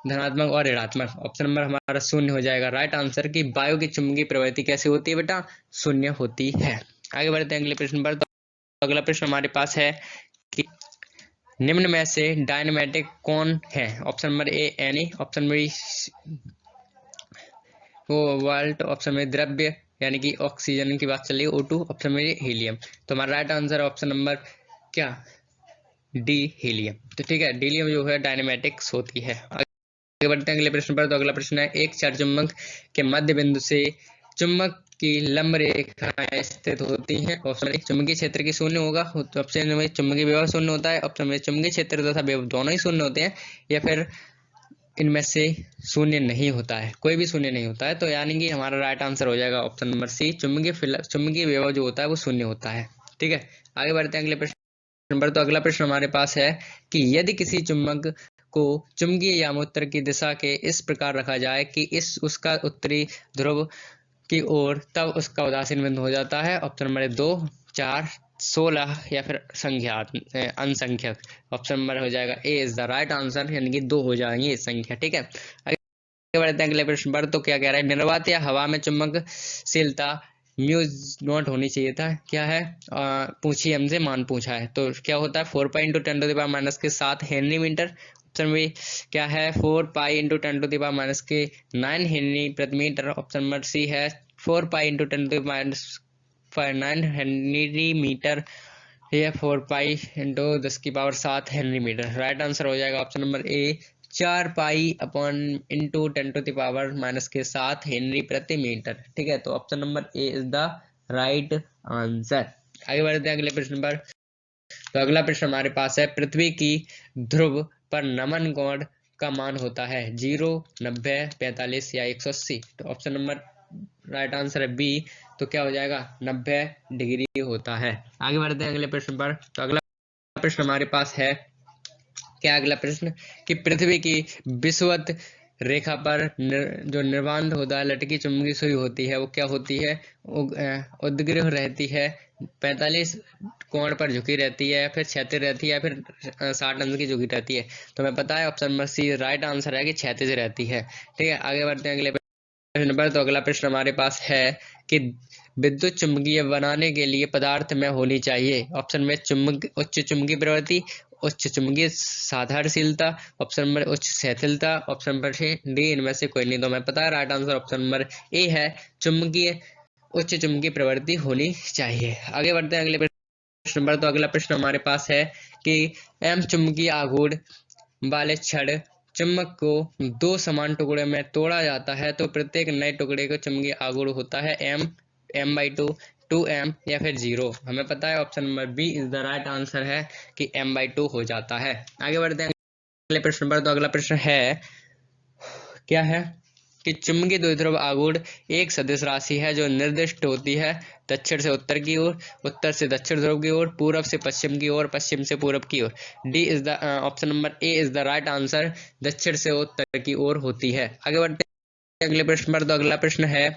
धनात्मक और ऋणात्मक। ऑप्शन नंबर हमारा शून्य हो जाएगा राइट आंसर की वायु की चुंबकीय प्रवृत्ति कैसी होती है बेटा, शून्य होती है। आगे बढ़ते हैं अगले प्रश्न पर। तो अगला प्रश्न हमारे पास है कि निम्न में से डायनेमेटिक कौन है। ऑप्शन नंबर ए एनी, ऑप्शन में वो वाल्ट, ऑप्शन में द्रव्य यानी कि ऑक्सीजन की बात चल रही है O2, ऑप्शन में हीलियम। तो हमारा राइट आंसर ऑप्शन नंबर क्या डी हीलियम। तो ठीक है, हीलियम जो है डायनेमेटिक्स होती है। आगे बढ़ते हैं अगले प्रश्न पर। तो अगला प्रश्न है एक चार चुंबक के मध्य बिंदु से चुंबक की लंब रेखाएं स्थित होती हैं। ऑप्शन ए चुंबकीय क्षेत्र की शून्य होगा, ऑप्शन में चुंबकीय विभव शून्य होता है, ऑप्शन में चुंबकीय क्षेत्र तथा विभव दोनों ही शून्य होते हैं, या फिर इनमें से शून्य नहीं होता है, कोई भी शून्य नहीं होता है। तो यानी कि हमारा राइट आंसर हो जाएगा ऑप्शन नंबर सी चुंबकीय विभव जो होता है वो शून्य होता है। ठीक है, आगे बढ़ते हैं अगले प्रश्न पर। तो अगला प्रश्न हमारे पास है कि यदि किसी चुंबक को चुंबकीय यामोत्तर की दिशा के इस प्रकार रखा जाए कि उसका उत्तरी ध्रुव की ओर, तब उसका उदासीन बिंदु हो जाता है। ऑप्शन नंबर 2, 4, 16 या फिर असंख्यक। ऑप्शन नंबर हो जाएगा ए इज द राइट आंसर, यानी कि 2 हो जाएंगे ये संख्या। ठीक है, आगे बढ़ते हैं अगले प्रश्न पर। तो क्या कह रहा है निर्वात या हवा में चुंबकशीलता म्यू नॉट होनी चाहिए था, क्या है पूछिए हमसे, मान पूछा है। तो क्या होता है 4 पाई इंटू 10 के 7 हेनरी मीटर। ऑप्शन में क्या है 4 पाई इंटू 10 के 9 हेनरी प्रति मीटर। ऑप्शन नंबर सी है 4 पाई इंटू 9 हेनरी मीटर, या 4 पाई इंटू 10 की power 7 henry metre. Right answer हो जाएगा option number A 4 pi upon into 10 के 7 हेनरी प्रति मीटर। ठीक है, तो option number A is the right answer. आगे बढ़ते हैं अगले प्रश्न पर। तो अगला प्रश्न हमारे पास है पृथ्वी की ध्रुव पर नमन कोण का मान होता है 0, 90, 45 या 180। तो ऑप्शन नंबर राइट आंसर है बी। तो क्या हो जाएगा 90 डिग्री होता है। आगे बढ़ते हैं अगले प्रश्न पर। तो अगला प्रश्न हमारे पास है क्या, अगला प्रश्न कि पृथ्वी की विषुवत रेखा पर जो निर्वात होता है लटकी चुंबकीय सुई होती है वो क्या होती है, उद्ग्रह रहती है, 45 कोण पर झुकी रहती है, या फिर क्षैतिज रहती है, या फिर 60 अंश की झुकी रहती है। तो हमें पता है option number C right answer है कि क्षैतिज रहती है। ठीक है, आगे बढ़ते हैं अगले प्रश्न पर। तो अगला प्रश्न हमारे पास है कि विद्युत चुंबकीय बनाने के लिए पदार्थ में होनी चाहिए। ऑप्शन में उच्च चुंबकीय प्रवृत्ति, उच्च चुंबकीय साधारणशीलता, ऑप्शन नंबर उच्च सहनशीलता, ऑप्शन नंबर डी इनमें से कोई नहीं। तो हमें पता है right answer option number A है, उच्च चुंबकीय प्रवृत्ति होनी चाहिए। आगे बढ़ते हैं अगले प्रश्न पर। तो अगला प्रश्न हमारे पास है कि एम चुंबकीय आघूर्ण वाले छड़ चुंबक को 2 समान टुकड़े में तोड़ा जाता है तो प्रत्येक नए टुकड़े का चुंबकीय आघूर्ण होता है m/2, 2m या फिर 0। हमें पता है option number B is the right answer है कि m/2 हो जाता है। आगे बढ़ते हैं अगले प्रश्न पर। तो अगला प्रश्न है क्या है कि चुंबकीय द्विध्रुव आघूर्ण एक सदिश राशि है जो निर्दिष्ट होती है दक्षिण से उत्तर की ओर, उत्तर से दक्षिण ध्रुव की ओर, पूरब से पश्चिम की ओर, पश्चिम से पूरब की ओर। D is the option number A is the right answer, दक्षिण से उत्तर की ओर होती है। आगे बढ़ते हैं अगले प्रश्न पर। तो अगला प्रश्न है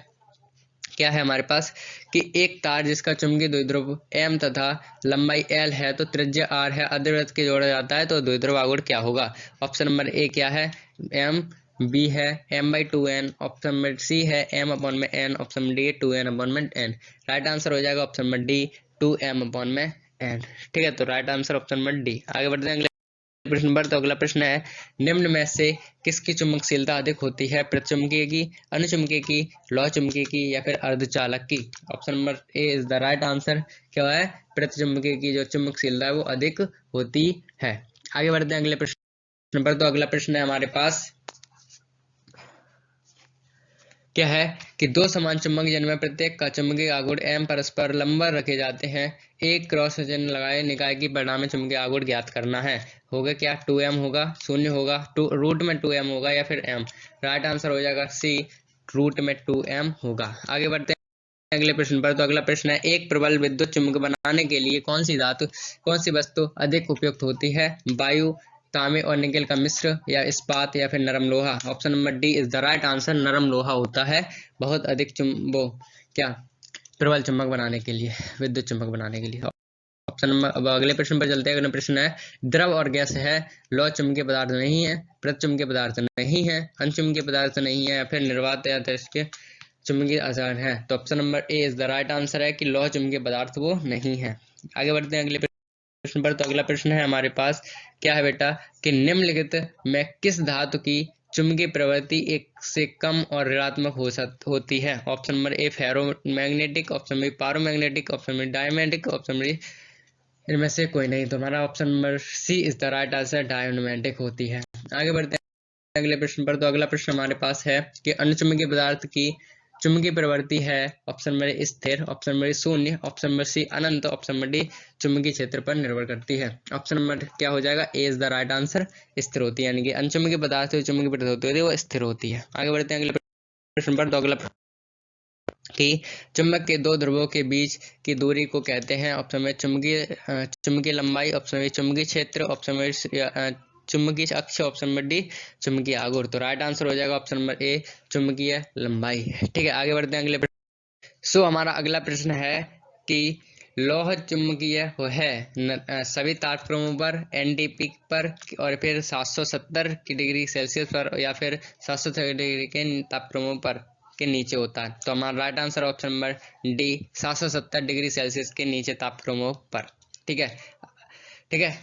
क्या है हमारे पास कि एक तार जिसका चुंबकीय द्विध्रुव m तथा लंबाई l है तो त्रिज्या r है, अर्धवृत्त के जोड़ा जाता है तो द्विध्रुव आघूर्ण क्या होगा। ऑप्शन नंबर ए क्या है m, बी है m/2n, ऑप्शन नंबर सी है m/n, option number D 2n/n। Right answer हो जाएगा ऑप्शन नंबर डी 2m/n। ठीक है, तो right answer option number D. आगे बढ़ते हैं अगले प्रश्न पर। तो अगला प्रश्न है निम्न में से किसकी चुंबकशीलता अधिक होती है, प्रतिचुंबकीय की, अनुचुंबकीय की, लौह चुंबकीय की या फिर अर्धचालक की। Option number A is the right answer, क्या है प्रतिचुंबकीय की जो चुंबकशीलता है वो अधिक होती है। आगे बढ़ते हैं अगले प्रश्न पर। तो अगला प्रश्न है हमारे पास क्या है कि दो समान चुंबक जिनमें प्रत्येक का चुंबकीय आघूर्ण m परस्पर लंबवत रखे जाते हैं, एक क्रॉस चिन्ह लगाए निकाय की परिणामी चुंबकीय आघूर्ण ज्ञात करना है। होगा क्या, 2m होगा, शून्य होगा, रूट में 2m होगा या फिर m। राइट आंसर हो जाएगा सी, रूट में 2m होगा। आगे बढ़ते हैं अगले प्रश्न पर। तो अगला प्रश्न है, एक प्रबल विद्युत चुंबक बनाने के लिए कौन सी वस्तु अधिक उपयुक्त होती है? वायु, तांबे और निकेल का मिश्र, या इस्पात, या फिर नरम लोहा। Option number D is the right answer. नरम लोहा होता है बहुत अधिक क्या प्रबल चुंबक बनाने के लिए, विद्युत चुंबक बनाने के लिए। ऑप्शन नंबर, अब अगले प्रश्न पर चलते हैं। अगला प्रश्न है, द्रव और गैस है, लौह चुंबकीय पदार्थ नहीं है, प्रतिचुंबकीय पदार्थ नहीं है, अनचुंबकीय पदार्थ नहीं है, या फिर निर्वात या के चुंबकीय आधार है। तो option number A is the right answer है कि लौह चुंबकीय पदार्थ वो नहीं है। आगे बढ़ते हैं अगले प्रश्न पर। तो अगला प्रश्न है हमारे पास, क्या है बेटा कि निम्नलिखित में किस धातु की चुंबकीय प्रवृत्ति एक से कम और ऋणात्मक होती है? Option number A ferromagnetic, option B paramagnetic, option B diamagnetic, option B इनमें से कोई नहीं। तो हमारा option number C is the right answer, diamagnetic होती है। आगे बढ़ते हैं अगले प्रश्न पर। तो अगला प्रश्न हमारे पास है कि अनुचुंबकीय पदार्थ की चुंबकीय प्रवृत्ति है। ऑप्शन नंबर ए स्थिर, ऑप्शन नंबर शून्य, ऑप्शन नंबर सी अनंत, ऑप्शन नंबर डी चुंबकीय क्षेत्र पर निर्भर करती है। ऑप्शन नंबर क्या हो जाएगा, ए इज द राइट आंसर, स्थिर होती है। यानी कि अनचुंबकीय पदार्थ जो चुंबकीय प्रवृत्ति होती है वो स्थिर होती है। आगे बढ़ते हैं अगले प्रश्न पर। तो अगला कि चुंबक के दो ध्रुवों के बीच की दूरी को कहते हैं। ऑप्शन में चुंबकीय लंबाई, ऑप्शन में चुंबकीय क्षेत्र, ऑप्शन में चुंबकीय अक्ष, ऑप्शन नंबर डी चुंबकीय आघूर्ण। तो राइट आंसर हो जाएगा ऑप्शन नंबर ए चुंबकीय लंबाई। ठीक है, आगे बढ़ते हैं अगले प्रश्न। हमारा अगला प्रश्न है कि लौह चुंबकीय है सभी तापक्रमों पर, एनडीपी पर, और फिर 770 डिग्री सेल्सियस पर, या फिर 770 डिग्री के तापक्रमों पर के नीचे होता है। तो हमारा right answer option number D 770 degree Celsius के नीचे तापक्रमों पर। ठीक है, ठीक है।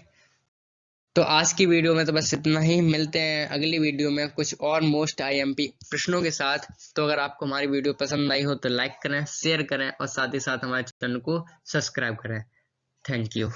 तो आज की वीडियो में तो बस इतना ही। मिलते हैं अगली वीडियो में कुछ और मोस्ट आईएमपी प्रश्नों के साथ। तो अगर आपको हमारी वीडियो पसंद आई हो तो लाइक करें, शेयर करें और साथ ही साथ हमारे चैनल को सब्सक्राइब करें। Thank you.